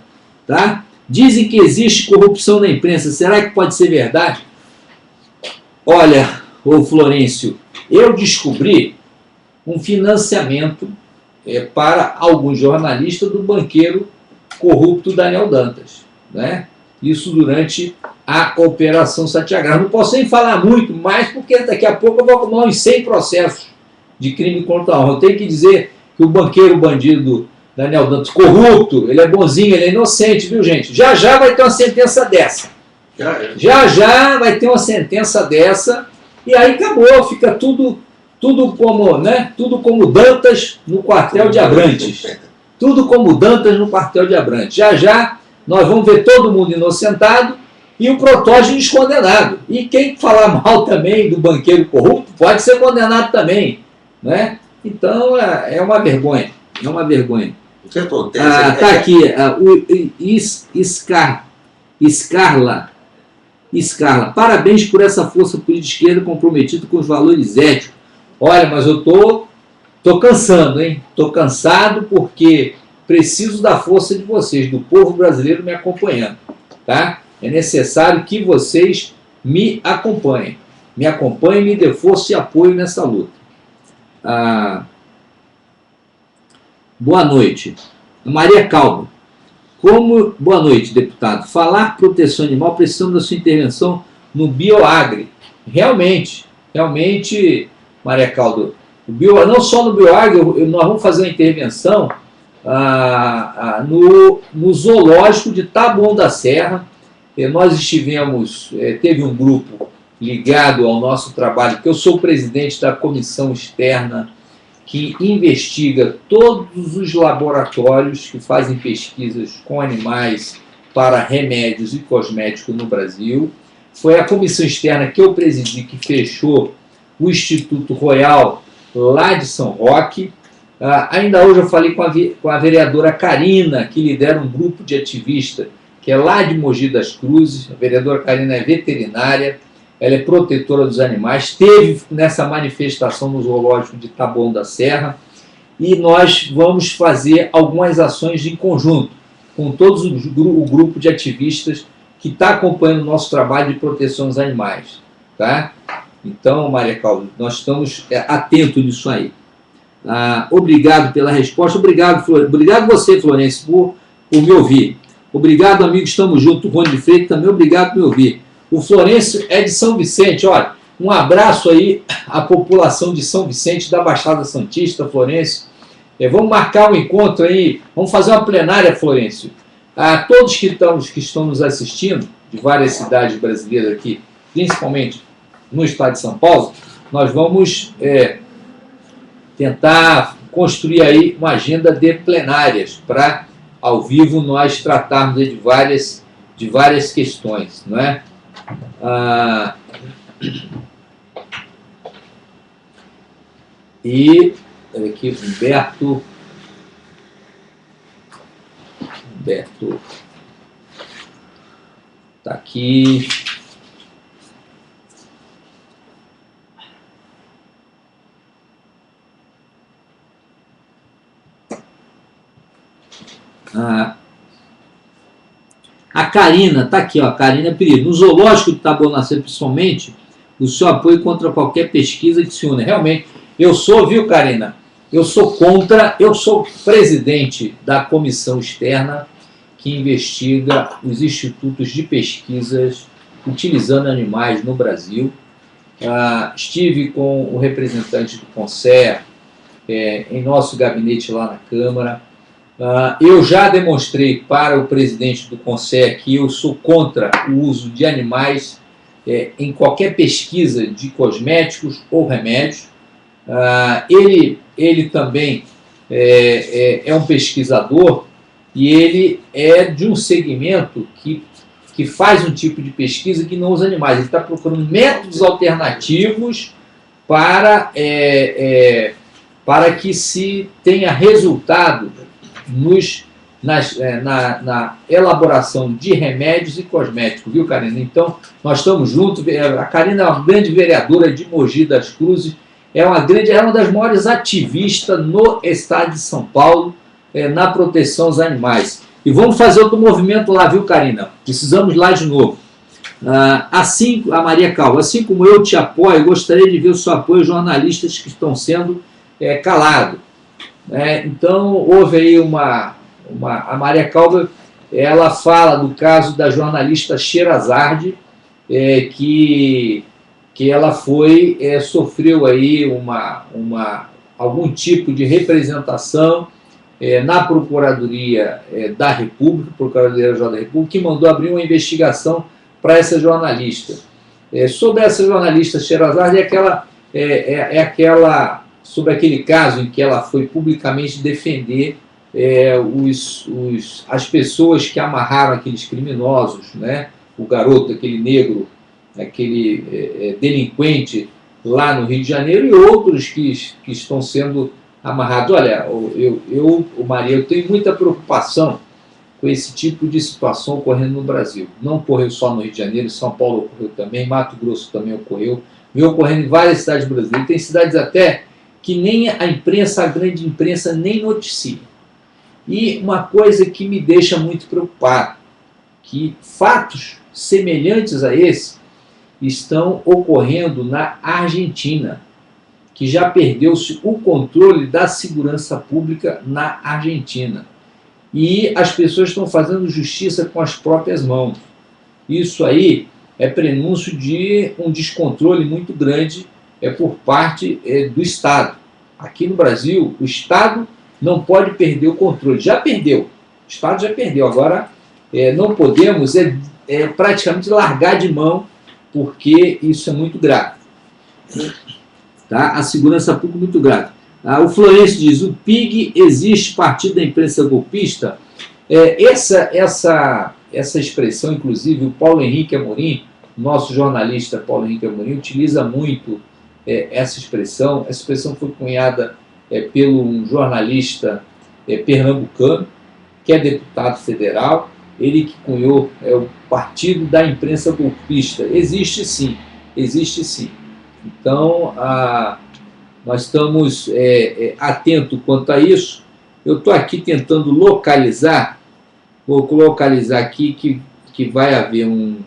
Tá? Dizem que existe corrupção na imprensa. Será que pode ser verdade? Olha, ô Florencio, eu descobri um financiamento para alguns jornalistas do banqueiro corrupto Daniel Dantas. Né? Isso durante a Operação Satyagraha. Não posso nem falar muito mais, porque daqui a pouco eu vou acumular uns 100 processos de crime contra a honra. Eu tenho que dizer que o bandido Daniel Dantas, corrupto, ele é bonzinho, ele é inocente, viu, gente? Já já vai ter uma sentença dessa. Já já vai ter uma sentença dessa, e aí acabou, fica tudo como, né? Tudo como Dantas no quartel de Abrantes. Tudo como Dantas no quartel de Abrantes. Já já nós vamos ver todo mundo inocentado e o Protógenes condenado. E quem falar mal também do banqueiro corrupto pode ser condenado também. Né? Então é uma vergonha. É uma vergonha. O que acontece? Está aqui, Scarla, parabéns por essa força política esquerda comprometida com os valores éticos. Olha, mas eu tô cansando, hein? Tô cansado porque preciso da força de vocês, do povo brasileiro me acompanhando, tá? É necessário que vocês me acompanhem. Me acompanhem e me dê força e apoio nessa luta. Boa noite. Maria Calvo. Boa noite, deputado. Falar proteção animal, precisamos da sua intervenção no Bioagri. Realmente, Maria Calvo, não só no Bioagri, nós vamos fazer uma intervenção no zoológico de Taboão da Serra. Nós teve um grupo ligado ao nosso trabalho, que eu sou o presidente da comissão externa que investiga todos os laboratórios que fazem pesquisas com animais para remédios e cosméticos no Brasil. Foi a comissão externa que eu presidi que fechou o Instituto Royal lá de São Roque. Ainda hoje eu falei com a vereadora Karina, que lidera um grupo de ativistas que é lá de Mogi das Cruzes. A vereadora Karina é veterinária, ela é protetora dos animais, esteve nessa manifestação no zoológico de Taboão da Serra, e nós vamos fazer algumas ações em conjunto com todos o grupo de ativistas que está acompanhando o nosso trabalho de proteção dos animais. Tá? Então, Maria Calvo, nós estamos atentos nisso aí. Obrigado pela resposta. Obrigado você, Florencio, por me ouvir. Obrigado, amigo, estamos juntos. O Rony de Freitas também, obrigado por me ouvir. O Florencio é de São Vicente. Olha, um abraço aí à população de São Vicente, da Baixada Santista, Florencio. Vamos marcar um encontro aí, vamos fazer uma plenária, Florencio. A todos que estão nos assistindo, de várias cidades brasileiras aqui, principalmente no estado de São Paulo, nós vamos tentar construir aí uma agenda de plenárias para, ao vivo, nós tratarmos de várias questões, não é? E aqui, Humberto está aqui. A Karina, está aqui, ó, Karina Pereira. No zoológico de Taboão da Serra, principalmente, o seu apoio contra qualquer pesquisa que se une. Realmente, eu sou, viu, Karina? Eu sou presidente da comissão externa que investiga os institutos de pesquisas utilizando animais no Brasil. Estive com o representante do CONSER em nosso gabinete lá na Câmara. Eu já demonstrei para o presidente do CONSER que eu sou contra o uso de animais em qualquer pesquisa de cosméticos ou remédios. Ele também é um pesquisador e ele é de um segmento que faz um tipo de pesquisa que não usa animais. Ele está procurando métodos alternativos para que se tenha resultado na elaboração de remédios e cosméticos, viu, Karina? Então, nós estamos juntos. A Karina é uma grande vereadora de Mogi das Cruzes, é uma das maiores ativistas no estado de São Paulo na proteção aos animais. E vamos fazer outro movimento lá, viu, Karina? Precisamos ir lá de novo. A Maria Calvo, assim como eu te apoio, gostaria de ver o seu apoio aos jornalistas que estão sendo calados. Então, houve aí a Maria Calvo, ela fala do caso da jornalista Sherazade, que ela sofreu aí algum tipo de representação na Procuradoria da República, Procuradoria-Geral da República, que mandou abrir uma investigação para essa jornalista. Sobre essa jornalista Sherazade, sobre aquele caso em que ela foi publicamente defender as pessoas que amarraram aqueles criminosos, né? O garoto, aquele negro, aquele delinquente lá no Rio de Janeiro, e outros que estão sendo amarrados. Olha, Maria, eu tenho muita preocupação com esse tipo de situação ocorrendo no Brasil. Não ocorreu só no Rio de Janeiro, São Paulo ocorreu também, Mato Grosso também ocorreu, vem ocorrendo em várias cidades brasileiras. Tem cidades até que nem a grande imprensa nem noticia. E uma coisa que me deixa muito preocupado, que fatos semelhantes a esse estão ocorrendo na Argentina, que já perdeu-se o controle da segurança pública na Argentina. E as pessoas estão fazendo justiça com as próprias mãos. Isso aí é prenúncio de um descontrole muito grande por parte do Estado. Aqui no Brasil, o Estado não pode perder o controle. Já perdeu. O Estado já perdeu. Agora, não podemos praticamente largar de mão, porque isso é muito grave. Tá? A segurança pública é muito grave. O Florencio diz, o PIG existe partido da imprensa golpista? Essa expressão, inclusive, o Paulo Henrique Amorim, nosso jornalista Paulo Henrique Amorim, utiliza muito essa expressão. Essa expressão foi cunhada pelo um jornalista pernambucano, que é deputado federal, ele que cunhou o partido da imprensa golpista. Existe sim, existe sim. Então, nós estamos atentos quanto a isso. Eu estou aqui tentando localizar, vou localizar aqui que vai haver um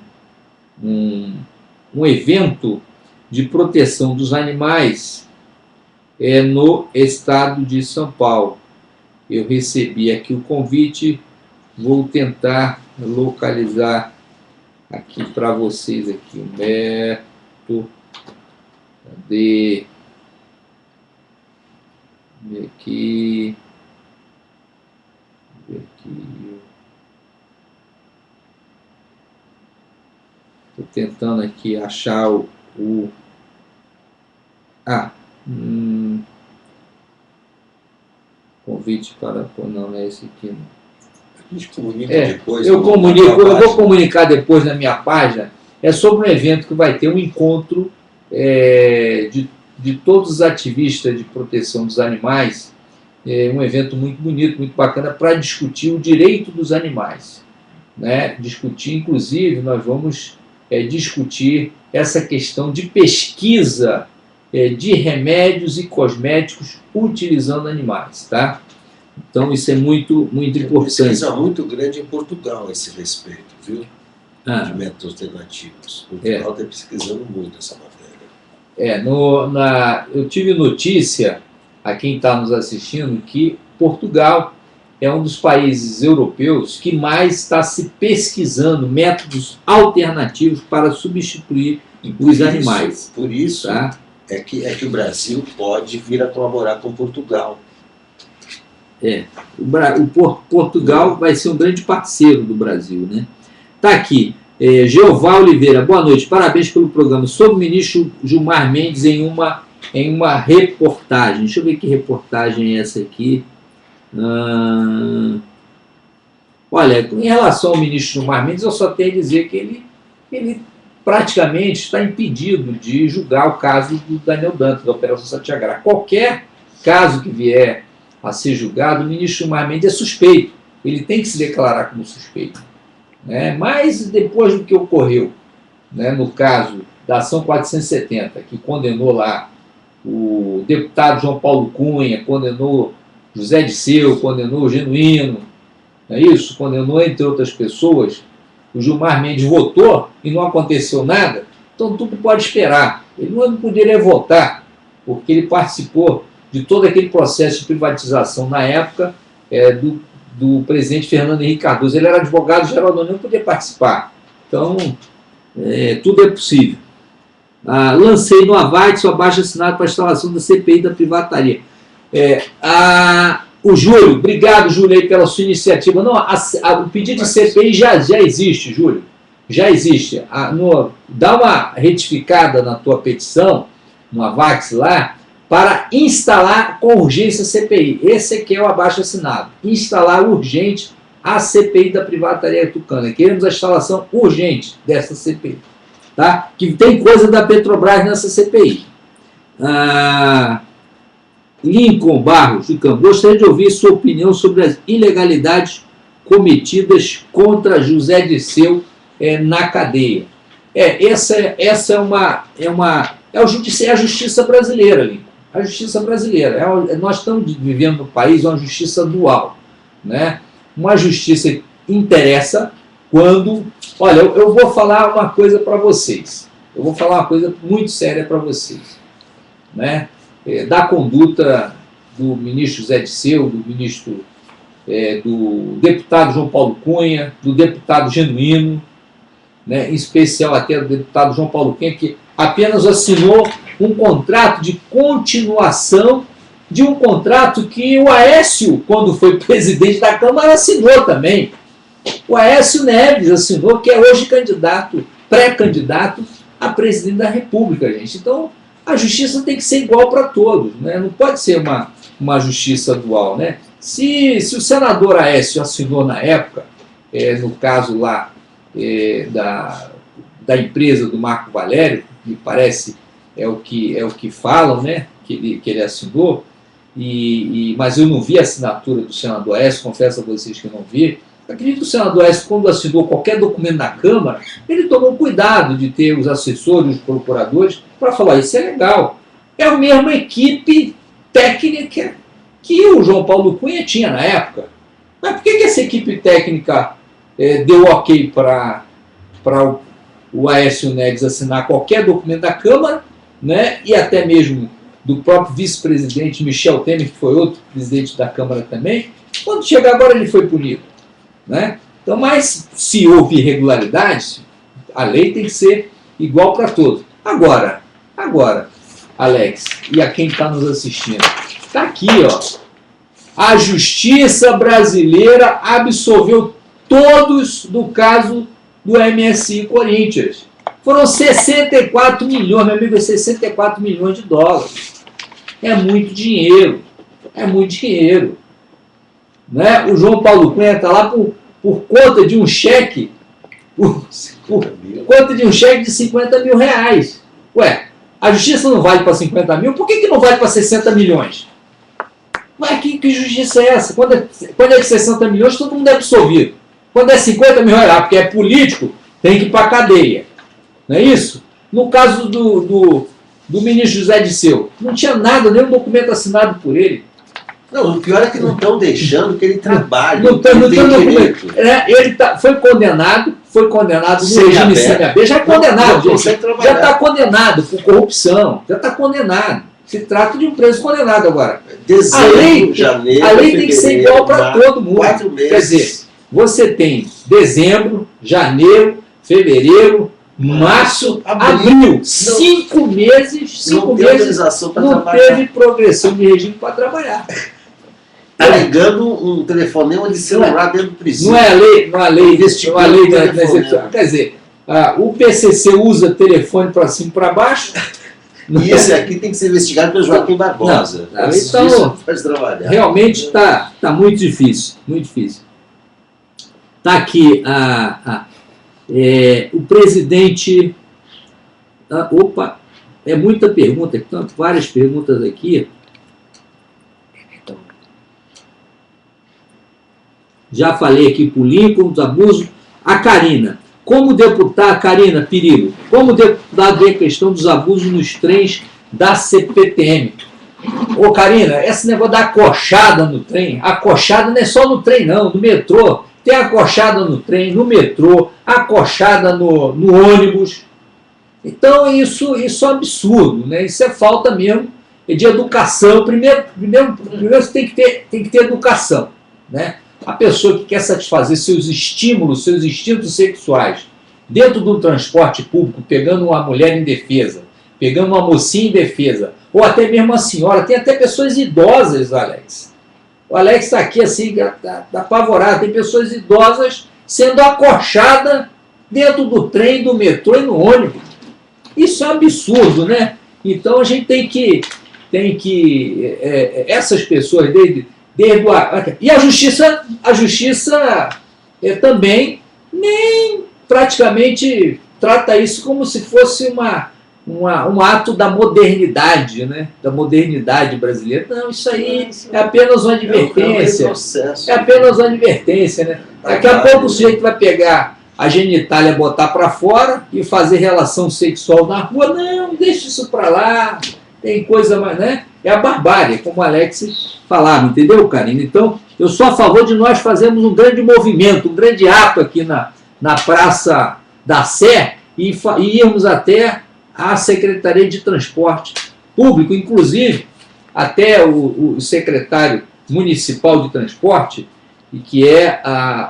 evento de proteção dos animais no estado de São Paulo. Eu recebi aqui o convite, vou tentar localizar aqui para vocês aqui, Humberto, cadê? Aqui. Estou tentando aqui achar convite para... Não é esse aqui. A gente comunica depois. Eu vou comunicar depois na minha página. É sobre um evento que vai ter um encontro de todos os ativistas de proteção dos animais, um evento muito bonito, muito bacana, para discutir o direito dos animais. Né? Discutir, inclusive, nós vamos discutir essa questão de pesquisa de remédios e cosméticos utilizando animais. Tá? Então, isso é muito, muito importante. Tem pesquisa muito grande em Portugal a esse respeito, viu? De métodos alternativos. Portugal está pesquisando muito essa matéria. Eu tive notícia, a quem está nos assistindo, que Portugal é um dos países europeus que mais está se pesquisando métodos alternativos para substituir os animais. Por isso tá? é que o Brasil pode vir a colaborar com Portugal. Portugal vai ser um grande parceiro do Brasil. Né? Tá aqui. Jeová Oliveira, boa noite, parabéns pelo programa. Sobre o ministro Gilmar Mendes em uma reportagem. Deixa eu ver que reportagem é essa aqui. Olha, em relação ao ministro Gilmar Mendes, eu só tenho a dizer que ele praticamente está impedido de julgar o caso do Daniel Dantas, da Operação Satyagraha. Qualquer caso que vier a ser julgado, o ministro Gilmar Mendes é suspeito. Ele tem que se declarar como suspeito. Mas depois do que ocorreu, no caso da Ação 470, que condenou lá o deputado João Paulo Cunha, condenou José Disseu, condenou o Genuíno, condenou entre outras pessoas, o Gilmar Mendes votou e não aconteceu nada, então tudo pode esperar. Ele não poderia votar, porque ele participou de todo aquele processo de privatização na época do presidente Fernando Henrique Cardoso. Ele era advogado-geral da União, não podia participar. Então, tudo é possível. Lancei no Avite o abaixo-assinado para a instalação da CPI da privataria. O Júlio, obrigado, Júlio, aí, pela sua iniciativa. Não, o pedido de CPI já existe, Júlio. Já existe. Dá uma retificada na tua petição, no Avax lá, para instalar com urgência a CPI. Esse aqui é o abaixo-assinado. Instalar urgente a CPI da privataria tucana. Queremos a instalação urgente dessa CPI. Tá? Que tem coisa da Petrobras nessa CPI. Lincoln Barros, gostaria de ouvir sua opinião sobre as ilegalidades cometidas contra José Disseu na cadeia. Essa é a justiça brasileira, Lincoln. A justiça brasileira. Nós estamos vivendo no país uma justiça dual. né? Uma justiça que interessa quando... Olha, eu vou falar uma coisa para vocês. Eu vou falar uma coisa muito séria para vocês, né? Da conduta do ministro Zé Disseu, do ministro, do deputado João Paulo Cunha, do deputado Genuíno, né? Em especial até do deputado João Paulo Cunha, que apenas assinou um contrato de continuação de um contrato que o Aécio, quando foi presidente da Câmara, assinou também. O Aécio Neves assinou, que é hoje candidato, pré-candidato a presidente da República, gente. Então, a justiça tem que ser igual para todos, né? Não pode ser uma justiça dual, né? Se o senador Aécio assinou na época, no caso lá da empresa do Marco Valério, me parece é o que falam, né? Que ele assinou, mas eu não vi a assinatura do senador Aécio, confesso a vocês que eu não vi. Acredito que o senador Aécio, quando assinou qualquer documento na Câmara, ele tomou cuidado de ter os assessores, os procuradores, para falar, isso é legal. É a mesma equipe técnica que o João Paulo Cunha tinha na época. Mas por que essa equipe técnica deu ok para o Aécio Neves assinar qualquer documento da Câmara, né, e até mesmo do próprio vice-presidente Michel Temer, que foi outro presidente da Câmara também, quando chega agora ele foi punido, né? Então, mas se houve irregularidades, a lei tem que ser igual para todos. Agora, Alex, e a quem está nos assistindo, está aqui, ó, a Justiça Brasileira absolveu todos do caso do MSI Corinthians. Foram 64 milhões, meu amigo, 64 milhões de dólares. É muito dinheiro. É muito dinheiro. Né? O João Paulo Cunha está lá por conta de um cheque, por conta de um cheque de 50 mil reais. Ué, a justiça não vale para 50 mil, por que não vale para 60 milhões? Ué, que justiça é essa? Quando é de 60 milhões, todo mundo é absolvido. Quando é 50 mil reais, porque é político, tem que ir para a cadeia. Não é isso? No caso do ministro José Disseu, não tinha nada, nenhum documento assinado por ele. Não, o pior é que não estão deixando que ele trabalhe. Não tem documento. Ele foi condenado no regime semi-aberto. Já é condenado, gente. Já está condenado por corrupção. Já está condenado. Se trata de um preso condenado agora. A lei tem que ser igual para todo mundo. 4 meses. Quer dizer, você tem dezembro, janeiro, fevereiro, março, abril. 5 meses. 5 meses não teve progressão de regime para trabalhar. Alegando um telefonema de celular dentro do presídio. Não é a lei da execução. Quer dizer, o PCC usa telefone para cima e para baixo. E esse aqui tem que ser investigado pelo Joaquim Barbosa. Então, realmente está muito difícil. Muito difícil. Está aqui o presidente... Opa, é muita pergunta, várias perguntas aqui. Já falei aqui para o Lincoln, dos abusos. A Karina. Como deputada, Karina Perigo, como deputado vê a questão dos abusos nos trens da CPTM? Ô Karina, esse negócio da acochada no trem, acochada não é só no trem não, no metrô. Tem acochada no trem, no metrô, acochada no ônibus. Então isso é absurdo, né? Isso é falta mesmo de educação. Primeiro você tem que ter educação, né? A pessoa que quer satisfazer seus estímulos, seus instintos sexuais dentro do transporte público, pegando uma mulher indefesa, pegando uma mocinha indefesa, ou até mesmo uma senhora, tem até pessoas idosas, Alex. O Alex está aqui assim, está apavorado, tem pessoas idosas sendo acochadas dentro do trem, do metrô e no ônibus. Isso é um absurdo, né? Então a gente tem que essas pessoas e a justiça também nem praticamente trata isso como se fosse um ato da modernidade, né? Da modernidade brasileira. Não, isso aí é apenas uma advertência. É apenas uma advertência, né? Daqui a pouco o sujeito vai pegar a genitália, botar para fora e fazer relação sexual na rua. Não, deixa isso para lá. tem coisa mais, né? É a barbárie, como o Alex falava, entendeu, Karina? Então, eu sou a favor de nós fazermos um grande movimento, um grande ato aqui na Praça da Sé e irmos até a Secretaria de Transporte Público, inclusive até o secretário municipal de transporte, e que é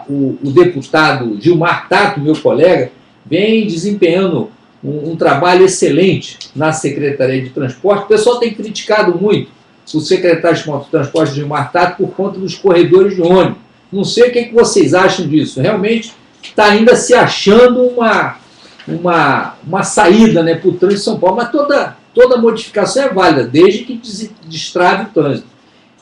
o deputado Gilmar Tato, meu colega, vem desempenhando um trabalho excelente na Secretaria de Transporte. O pessoal tem criticado muito o secretário de Transporte Gilmar Tato por conta dos corredores de ônibus. Não sei o que vocês acham disso. Realmente está ainda se achando uma saída, né, para o trânsito de São Paulo, mas toda modificação é válida, desde que destrave o trânsito.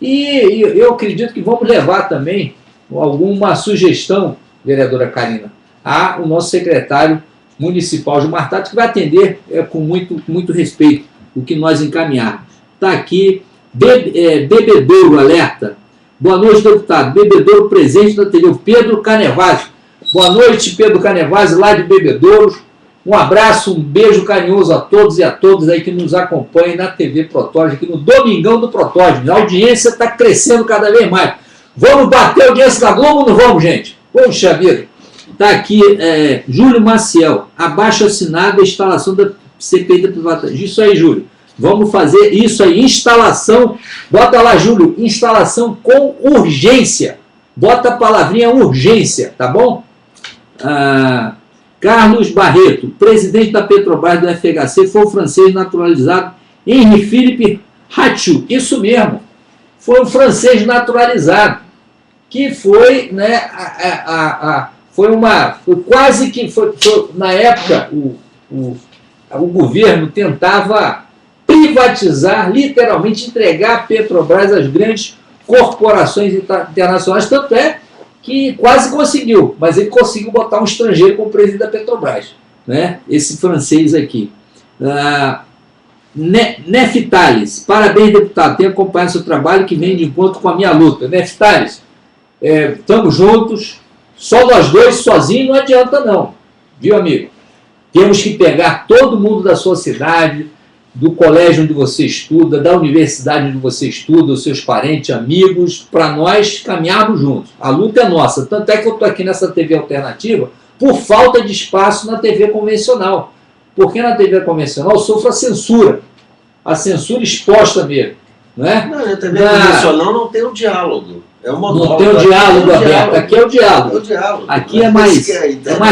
E eu acredito que vamos levar também alguma sugestão, vereadora Karina, ao nosso secretário municipal Gilmar Tato, que vai atender com muito respeito o que nós encaminharmos. Está aqui, Bebedouro, alerta. Boa noite, deputado. Bebedouro, presente na TV, Pedro Canevazzi. Boa noite, Pedro Canevazzi, lá de Bebedouro. Um abraço, um beijo carinhoso a todos e a todas aí que nos acompanham na TV Protógeno, aqui no Domingão do Protógeno. A audiência está crescendo cada vez mais. Vamos bater a audiência da Globo ou não vamos, gente? Poxa vida. Está aqui, Júlio Maciel. Abaixo assinado a instalação da CPI da privatização. Isso aí, Júlio. Vamos fazer isso aí. Instalação. Bota lá, Júlio. Instalação com urgência. Bota a palavrinha urgência, tá bom? Carlos Barreto, presidente da Petrobras do FHC, foi o francês naturalizado Henri Philippe Hatchou. Isso mesmo. Foi um francês naturalizado. Que foi, né, foi quase que foi, na época o governo tentava privatizar, literalmente entregar a Petrobras às grandes corporações internacionais, tanto é que quase conseguiu, mas ele conseguiu botar um estrangeiro como presidente da Petrobras, né? Esse francês aqui. Neftales, parabéns, deputado, tenho acompanhado seu trabalho que vem de encontro com a minha luta. Neftales, estamos juntos, só nós dois sozinhos não adianta não, viu, amigo? Temos que pegar todo mundo da sua cidade, do colégio onde você estuda, da universidade onde você estuda, os seus parentes, amigos, para nós caminharmos juntos. A luta é nossa, tanto é que eu estou aqui nessa TV alternativa por falta de espaço na TV convencional. Porque na TV convencional sofre a censura exposta mesmo. Né? Não, na TV convencional não tem o diálogo. É um monólogo. Não tem o diálogo aberto. Aqui é o diálogo. É o diálogo. Aqui é mais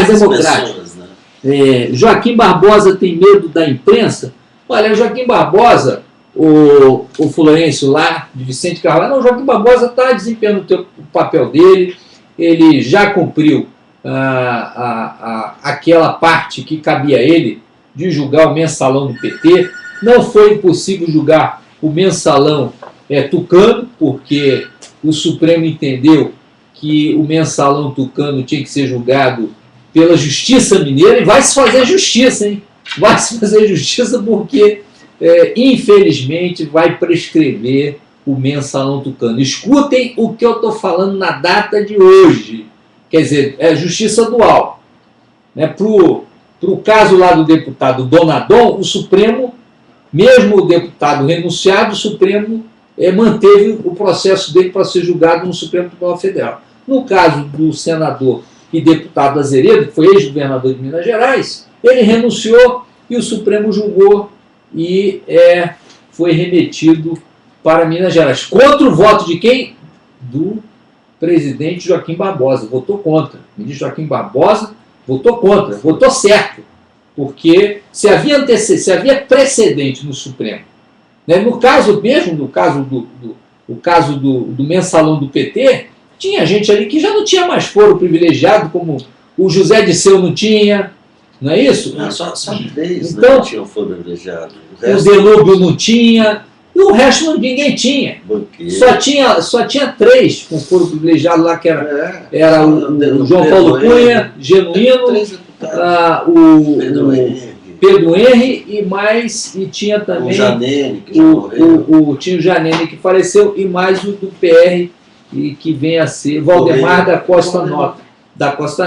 democrático. Pessoas, né? Joaquim Barbosa tem medo da imprensa? Olha, o Joaquim Barbosa, o Florencio lá, de Vicente Carvalho, não, o Joaquim Barbosa está desempenhando o papel dele, ele já cumpriu aquela parte que cabia a ele de julgar o mensalão do PT. Não foi possível julgar o mensalão tucano, porque o Supremo entendeu que o mensalão tucano tinha que ser julgado pela Justiça Mineira, e vai se fazer justiça, hein? Vai se fazer justiça porque, infelizmente, vai prescrever o mensalão tucano. Escutem o que eu estou falando na data de hoje. Quer dizer, é justiça dual. Né? Para o caso lá do deputado Donadon, o Supremo, mesmo o deputado renunciado, o Supremo manteve o processo dele para ser julgado no Supremo Tribunal Federal. No caso do senador e deputado Azeredo, que foi ex-governador de Minas Gerais, ele renunciou e o Supremo julgou e foi remetido para Minas Gerais. Contra o voto de quem? Do presidente Joaquim Barbosa. Votou contra. O ministro Joaquim Barbosa votou contra. Votou certo. Porque se havia precedente no Supremo. Né? No caso mesmo, no caso do mensalão do PT, tinha gente ali que já não tinha mais foro privilegiado, como o José Disseu não tinha. Não é isso? Não, só 3 então, não tinham foro privilegiado. O Delúbio não tinha, e o resto ninguém tinha. Só tinha 3 com foro privilegiado lá, que era o João Paulo Cunha, Genuíno, o Pedro Henri e tinha também o Janene, que já morreu. Tinha o Janene que faleceu, e mais o do PR, e que vem a ser Valdemar da Costa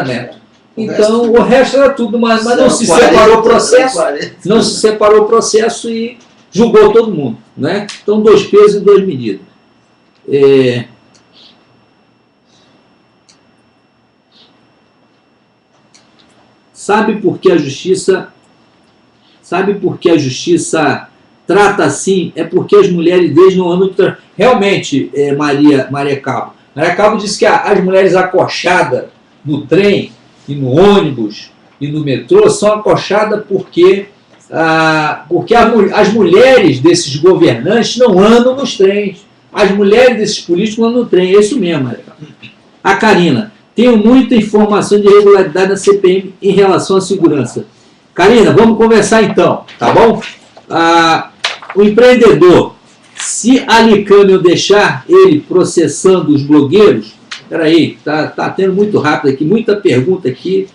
Neto. Então, o resto era tudo, mas não se separou o processo. Não se separou o processo e julgou todo mundo, né? Então, 2 pesos e 2 medidas. Sabe por que a justiça trata assim? É porque as mulheres deles não andam... Realmente, Maria Cabo. Maria Cabo disse que as mulheres acochadas no trem e no ônibus e no metrô são acochadas porque as mulheres desses governantes não andam nos trens. As mulheres desses políticos não andam no trem. É isso mesmo, Maria Cabo. A Karina. Tenho muita informação de irregularidade na CPM em relação à segurança. Karina, vamos conversar então, tá bom? O empreendedor, se a Alicâmio deixar ele processando os blogueiros, peraí, tá tendo muito rápido aqui, muita pergunta aqui.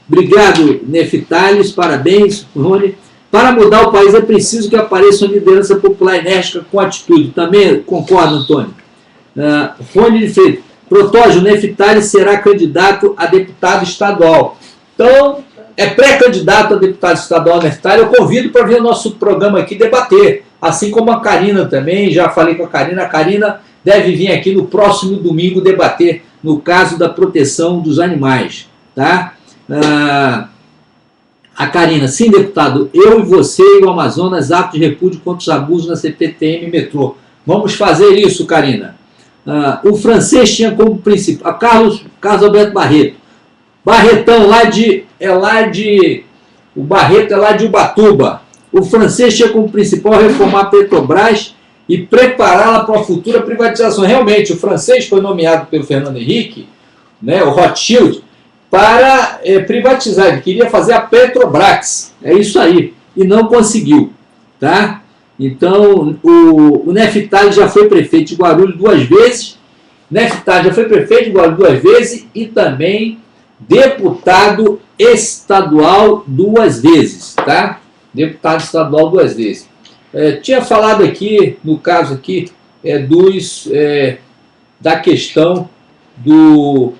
Obrigado, Neftales, parabéns, Rony. Para mudar o país é preciso que apareça uma liderança popular enérgica com atitude. Também concordo, Antônio. Rony de Freitas. Protógio, Neftales será candidato a deputado estadual. Então, é pré-candidato a deputado estadual Neftales. Eu convido para vir o nosso programa aqui debater. Assim como a Karina também, já falei com a Karina deve vir aqui no próximo domingo debater no caso da proteção dos animais. Tá? A Karina, sim, deputado, eu e você e o Amazonas, ato de repúdio contra os abusos na CPTM e metrô. Vamos fazer isso, Karina. O francês tinha como principal... Carlos Alberto Barreto. Barretão, o Barreto é lá de Ubatuba. O francês tinha como principal reformar a Petrobras e prepará-la para a futura privatização. Realmente, o francês foi nomeado pelo Fernando Henrique, né, o Rothschild, para privatizar. Ele queria fazer a Petrobras. É isso aí. E não conseguiu. Tá? Então, o Neftales já foi prefeito de Guarulhos 2 vezes. Neftales já foi prefeito de Guarulhos 2 vezes e também deputado estadual 2 vezes. Tá? Deputado estadual 2 vezes. Tinha falado aqui, no caso aqui, da questão do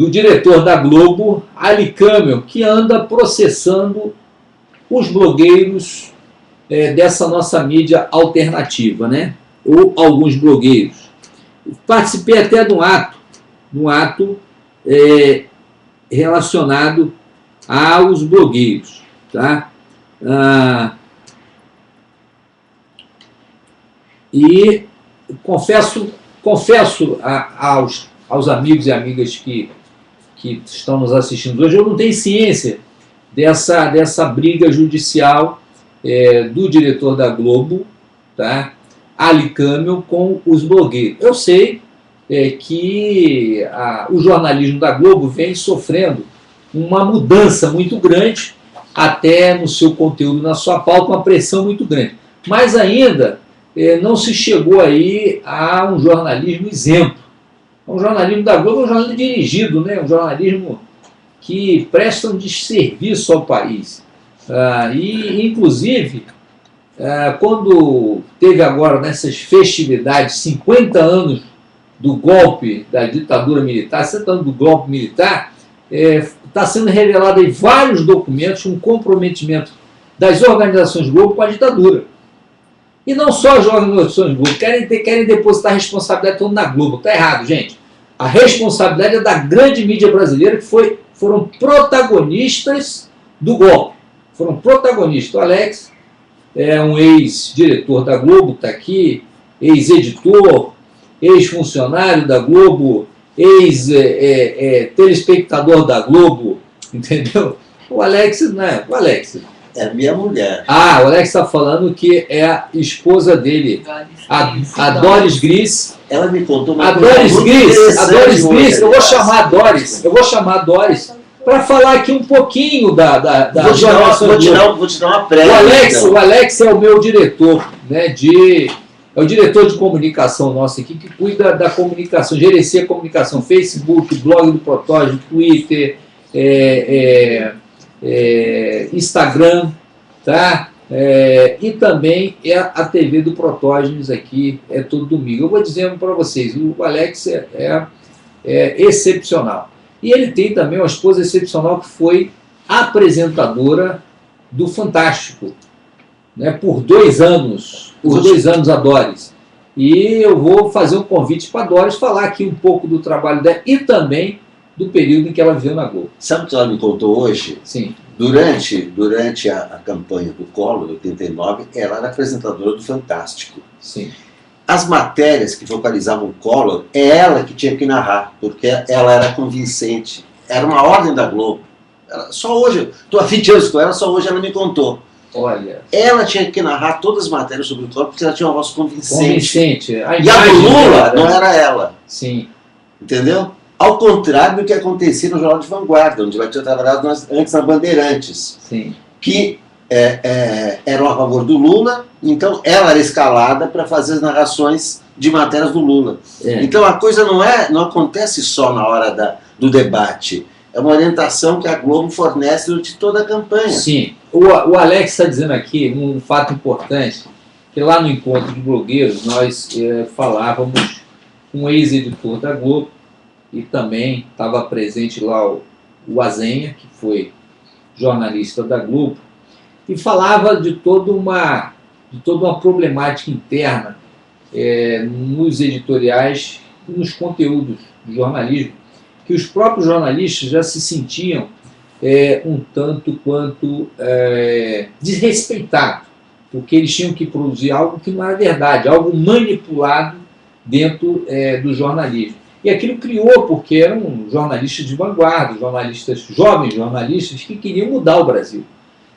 diretor da Globo, Alicâmio, que anda processando os blogueiros dessa nossa mídia alternativa, né? Ou alguns blogueiros. Participei até de um ato relacionado aos blogueiros. Tá? E confesso aos amigos e amigas que estão nos assistindo hoje, eu não tenho ciência dessa briga judicial do diretor da Globo, tá? Alicâmio, com os blogueiros. Eu sei que o jornalismo da Globo vem sofrendo uma mudança muito grande, até no seu conteúdo, na sua pauta, uma pressão muito grande. Mas ainda não se chegou aí a um jornalismo isento. O jornalismo da Globo é um jornalismo dirigido, né? Um jornalismo que presta um desserviço ao país. E, inclusive, quando teve agora nessas festividades 50 anos do golpe da ditadura militar, 50 anos do golpe militar, está sendo revelado em vários documentos um comprometimento das organizações Globo com a ditadura. E não só as organizações Globo, querem depositar a responsabilidade toda na Globo. Está errado, gente. A responsabilidade é da grande mídia brasileira, que foram protagonistas do golpe. Foram protagonistas. O Alex é um ex-diretor da Globo, está aqui, ex-editor, ex-funcionário da Globo, ex-telespectador da Globo, entendeu? O Alex, né? O Alex. É minha mulher. O Alex está falando que é a esposa dele, a Doris Gris. Ela me contou uma coisa a Doris Gris, eu vou chamar a Doris para falar aqui um pouquinho da vou te dar uma prévia. O Alex é o meu diretor, né, é o diretor de comunicação nosso aqui, que cuida da comunicação, gerencia a comunicação, Facebook, blog do Protógeno, Twitter, Instagram, tá? E também a TV do Protógenes aqui, todo domingo. Eu vou dizendo para vocês, o Alex é excepcional. E ele tem também uma esposa excepcional que foi apresentadora do Fantástico, né, por 2 anos. Por 2 anos a Doris. E eu vou fazer um convite para a Doris falar aqui um pouco do trabalho dela e também do período em que ela viveu na Globo. Sabe o que ela me contou hoje? Sim. Durante a campanha do Collor, em 89, ela era apresentadora do Fantástico. Sim. As matérias que focalizavam o Collor, é ela que tinha que narrar, porque ela era convincente. Era uma ordem da Globo. Só hoje, estou há 20 anos com ela, só hoje ela me contou. Olha. Ela tinha que narrar todas as matérias sobre o Collor, porque ela tinha uma voz convincente. A e a do Lula não era ela. Sim. Entendeu? Ao contrário do que acontecia no Jornal de Vanguarda, onde ela tinha trabalhado antes na Bandeirantes. Sim. Que eram a favor do Lula, então ela era escalada para fazer as narrações de matérias do Lula. Então a coisa não acontece só na hora do debate. É uma orientação que a Globo fornece durante toda a campanha. Sim. O Alex está dizendo aqui um fato importante, que lá no encontro de blogueiros nós falávamos com um ex-editor da Globo e também estava presente lá o Azenha, que foi jornalista da Globo, e falava de toda uma problemática interna nos editoriais e nos conteúdos do jornalismo, que os próprios jornalistas já se sentiam um tanto quanto desrespeitados, porque eles tinham que produzir algo que não era verdade, algo manipulado dentro do jornalismo. E aquilo criou, porque eram jornalistas de vanguarda, jovens jornalistas que queriam mudar o Brasil.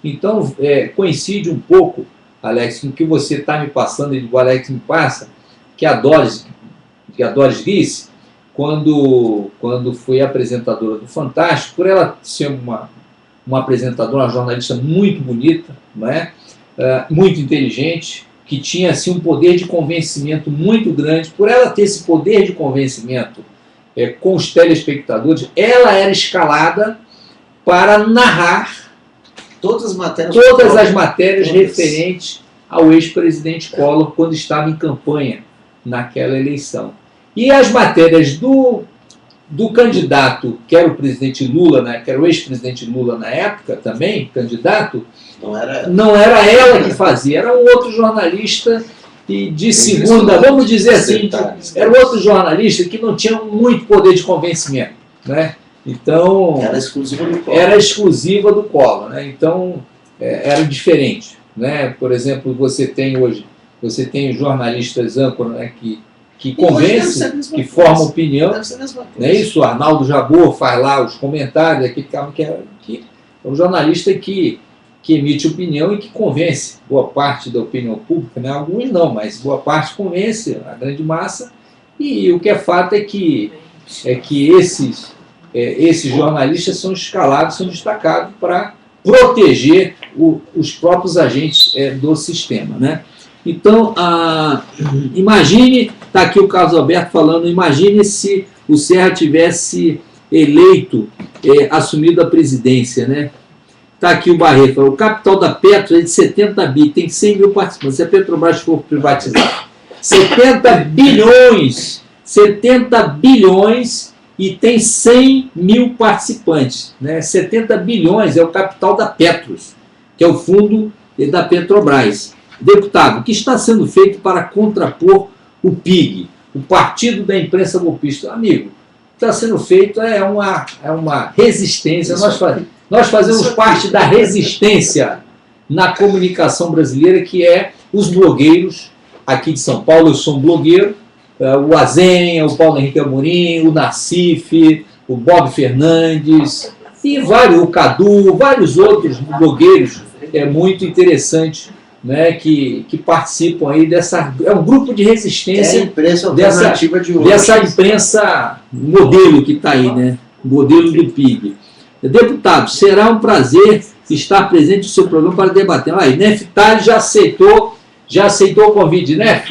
Então, coincide um pouco, Alex, com o que você está me passando e o Alex me passa, que a Doris disse, quando foi apresentadora do Fantástico, por ela ser uma apresentadora, uma jornalista muito bonita, não é? Muito inteligente, que tinha assim, um poder de convencimento muito grande, por ela ter esse poder de convencimento com os telespectadores, ela era escalada para narrar todas as matérias referentes ao ex-presidente Collor quando estava em campanha naquela eleição. E as matérias do candidato, que era o presidente Lula, né, que era o ex-presidente Lula na época também, candidato, não era ela que fazia, era um outro jornalista de segunda, vamos dizer assim, era um outro jornalista que não tinha muito poder de convencimento, né? Então, era exclusiva do Collor, né? Então, era diferente, né? Por exemplo, você tem os jornalistas âncora, né, que convencem, que formam opinião, não é isso? O Arnaldo Jabor faz lá os comentários, aquele cara que é um jornalista que emite opinião e que convence boa parte da opinião pública, né? Alguns não, mas boa parte convence a grande massa, e o que é fato é que esses jornalistas são escalados, são destacados para proteger os próprios agentes do sistema, né? Então, imagine, está aqui o Carlos Alberto falando, imagine se o Serra tivesse eleito, assumido a presidência, né? Está aqui o Barreto, o capital da Petro é de 70 bi, tem 100 mil participantes, se a Petrobras for privatizar. 70 bilhões e tem 100 mil participantes, né? 70 bilhões é o capital da Petros, que é o fundo da Petrobras. Deputado, o que está sendo feito para contrapor o PIG, o Partido da Imprensa Golpista? Amigo, o que está sendo feito é uma resistência. Nós fazemos parte da resistência na comunicação brasileira, que é os blogueiros aqui de São Paulo. Eu sou um blogueiro, o Azenha, o Paulo Henrique Amorim, o Nassif, o Bob Fernandes, e o Cadu, vários outros blogueiros muito interessantes, né, que participam aí é um grupo de resistência dessa imprensa modelo que está aí, né, modelo do PIB. Deputado, será um prazer estar presente no seu programa para debater. Neftali já aceitou o convite, né?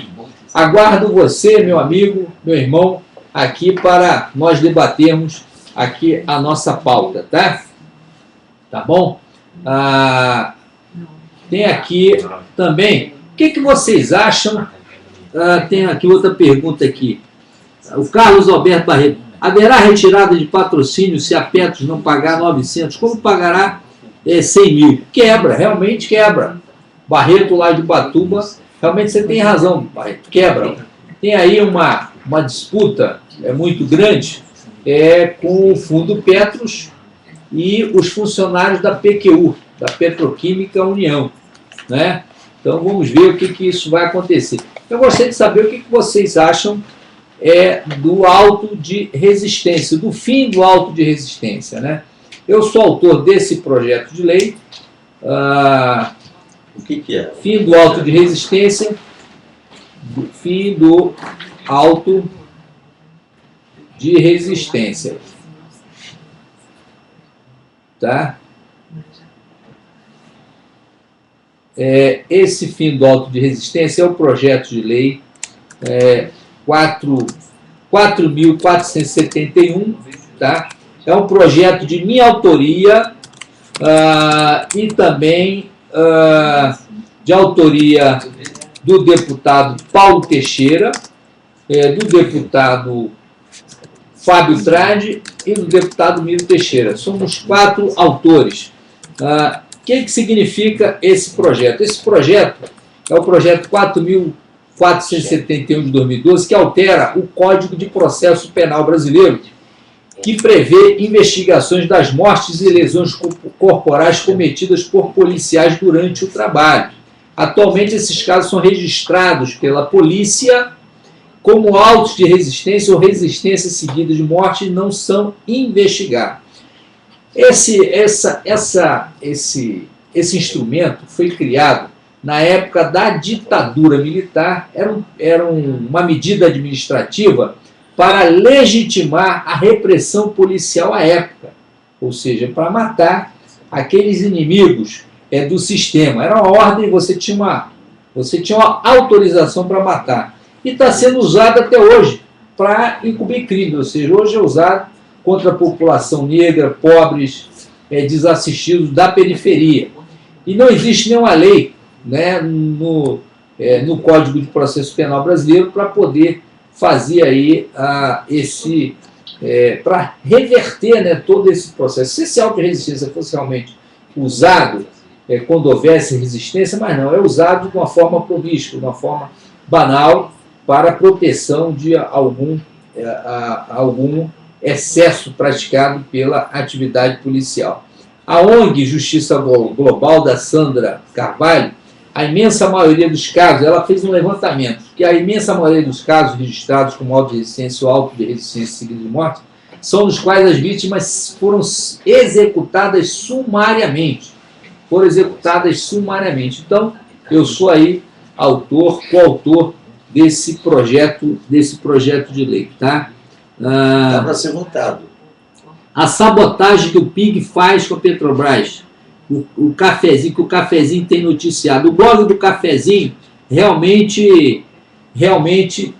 Aguardo você, meu amigo, meu irmão, aqui para nós debatermos aqui a nossa pauta, tá? Tá bom? Tem aqui também, o que vocês acham? Tem aqui outra pergunta aqui. O Carlos Alberto Barreto. Haverá retirada de patrocínio se a Petros não pagar 900? Como pagará 100 mil. Quebra, realmente quebra. Barreto lá de Ubatuba, realmente você tem razão, Barreto, quebra. Tem aí uma disputa muito grande com o Fundo Petros e os funcionários da PQU, da Petroquímica União, né? Então vamos ver o que isso vai acontecer. Eu gostaria de saber o que vocês acham do auto de resistência, do fim do auto de resistência, né? Eu sou autor desse projeto de lei. O que é? Fim do auto de resistência, fim do auto de resistência. Tá? Esse fim do auto de resistência é o projeto de lei 4.471, tá? É um projeto de minha autoria e também de autoria do deputado Paulo Teixeira, do deputado Fábio Trade e do deputado Miro Teixeira. Somos 4 autores. O que significa esse projeto? Esse projeto é o projeto 4.471 de 2012, que altera o Código de Processo Penal brasileiro, que prevê investigações das mortes e lesões corporais cometidas por policiais durante o trabalho. Atualmente, esses casos são registrados pela polícia como autos de resistência ou resistência seguida de morte e não são investigados. Esse instrumento foi criado na época da ditadura militar, era uma medida administrativa para legitimar a repressão policial à época, ou seja, para matar aqueles inimigos do sistema. Era uma ordem, você tinha uma autorização para matar. E está sendo usado até hoje para encobrir crime, ou seja, hoje é usado contra a população negra, pobres, desassistidos da periferia. E não existe nenhuma lei, né, no Código de Processo Penal brasileiro para poder fazer aí para reverter, né, todo esse processo. Se esse auto de resistência fosse realmente usado quando houvesse resistência, mas não, é usado de uma forma promíscua, de uma forma banal, para a proteção de algum excesso praticado pela atividade policial. A ONG Justiça Global, da Sandra Carvalho, a imensa maioria dos casos, ela fez um levantamento, que a imensa maioria dos casos registrados como auto de resistência ou auto de resistência seguida de morte, são nos quais as vítimas foram executadas sumariamente. Então, eu sou aí coautor desse projeto de lei, tá? Dá para ser votado. A sabotagem que o PIG faz com a Petrobras, o cafezinho, que o cafezinho tem noticiado. O blog do cafezinho realmente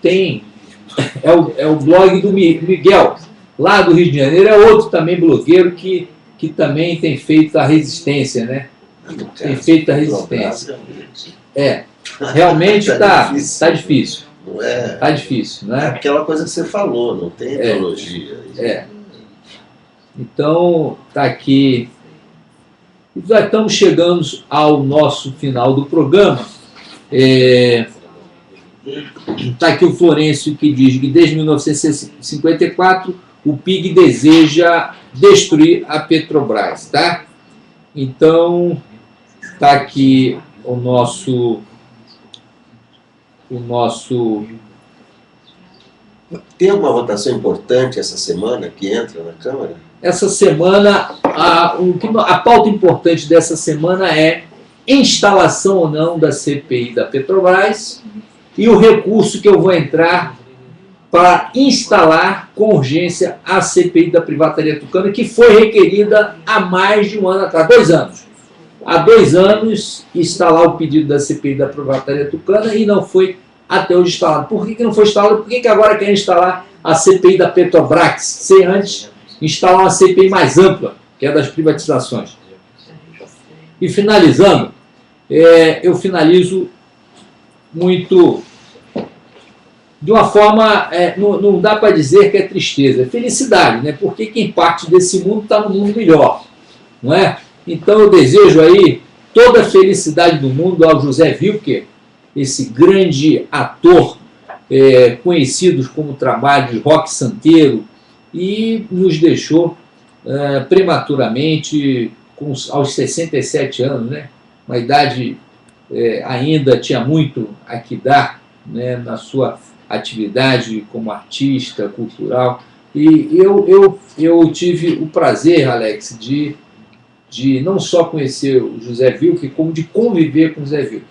tem, é o blog do Miguel, lá do Rio de Janeiro, é outro também blogueiro que também tem feito a resistência, né? Tem feito a resistência. Realmente está difícil. Não é? Está difícil, né? É aquela coisa que você falou, não tem ideologia. Então, está aqui. Já estamos chegando ao nosso final do programa. Está aqui o Florencio, que diz que desde 1954 o PIG deseja destruir a Petrobras, tá? Então, está aqui o nosso... Tem alguma votação importante essa semana que entra na Câmara? Essa semana, a pauta importante dessa semana é instalação ou não da CPI da Petrobras e o recurso que eu vou entrar para instalar com urgência a CPI da Privataria Tucana, que foi requerida há mais de um ano atrás, 2 anos. Há 2 anos, instalar o pedido da CPI da Privataria Tucana e não foi até hoje instalado. Por que não foi instalado? Por que agora quer instalar a CPI da Petrobras, sem antes instalar uma CPI mais ampla, que é das privatizações? E finalizando, eu finalizo muito... de uma forma, não dá para dizer que é tristeza, é felicidade, né? Porque quem parte desse mundo está no mundo melhor, não é? Então eu desejo aí toda a felicidade do mundo ao José Wilker, esse grande ator, conhecido como trabalho de Roque Santeiro, e nos deixou prematuramente, aos 67 anos, né? Uma idade ainda tinha muito a que dar, né, na sua atividade como artista cultural. E eu tive o prazer, Alex, de não só conhecer o José Wilker, como de conviver com o José Wilker,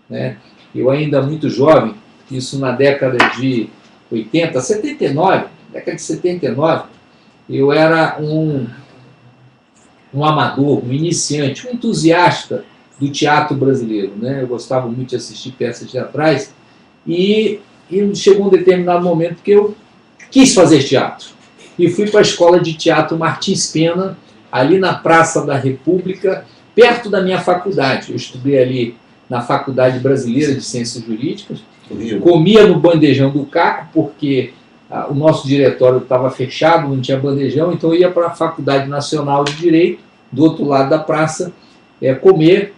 né? Eu ainda muito jovem, isso na década de 80, 79, década de 79, eu era um amador, um iniciante, um entusiasta do teatro brasileiro, né? Eu gostava muito de assistir peças teatrais e chegou um determinado momento que eu quis fazer teatro e fui para a escola de teatro Martins Pena, ali na Praça da República, perto da minha faculdade. Eu estudei ali na Faculdade Brasileira de Ciências Jurídicas, comia no bandejão do Caco, porque o nosso diretório estava fechado, não tinha bandejão, então eu ia para a Faculdade Nacional de Direito, do outro lado da praça, comer,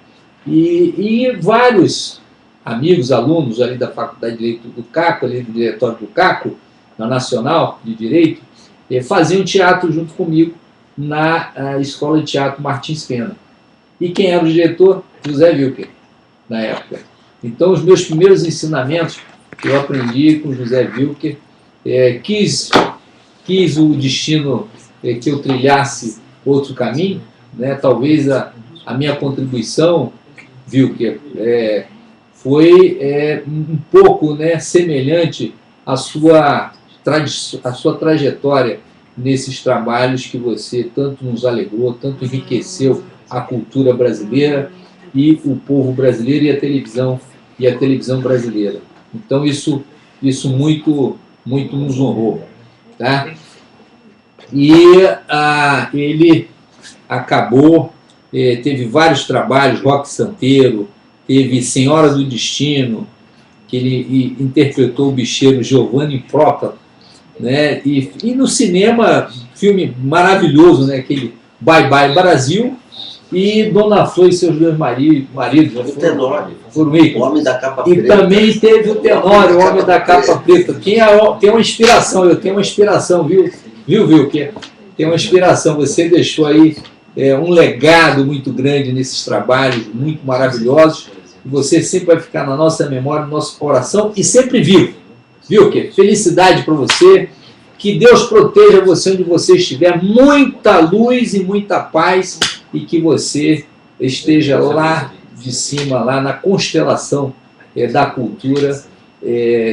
e vários amigos, alunos ali da Faculdade de Direito do Caco, ali do diretório do Caco, na Nacional de Direito, faziam teatro junto comigo na Escola de Teatro Martins Pena. E quem era o diretor? José Wilker, na época. Então, os meus primeiros ensinamentos eu aprendi com José Wilker. Quis o destino que eu trilhasse outro caminho, né? Talvez a minha contribuição, Wilker, foi um pouco, né, semelhante à sua trajetória nesses trabalhos que você tanto nos alegrou, tanto enriqueceu a cultura brasileira e o povo brasileiro e a televisão brasileira. Então isso muito nos honrou, tá? E ele acabou, teve vários trabalhos, Roque Santeiro, teve Senhora do Destino, que ele interpretou o bicheiro Giovanni Proca, né? E no cinema, filme maravilhoso, né? Aquele Bye Bye Brasil, e Dona Flor e seus dois maridos. O Tenório. O Homem da Capa Preta. E também teve o Tenório, o Homem da Capa Preta. Tem uma inspiração, eu tenho uma inspiração, viu, Wilker? Tem uma inspiração. Você deixou aí um legado muito grande nesses trabalhos, muito maravilhosos. E você sempre vai ficar na nossa memória, no nosso coração e sempre vivo. Wilker, felicidade para você. Que Deus proteja você onde você estiver. Muita luz e muita paz. E que você esteja lá de cima, lá na constelação da cultura,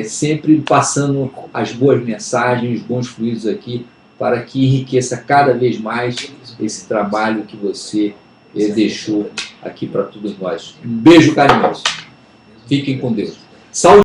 sempre passando as boas mensagens, os bons fluidos aqui, para que enriqueça cada vez mais esse trabalho que você deixou aqui para todos nós. Um beijo carinhoso. Fiquem com Deus. Saúde.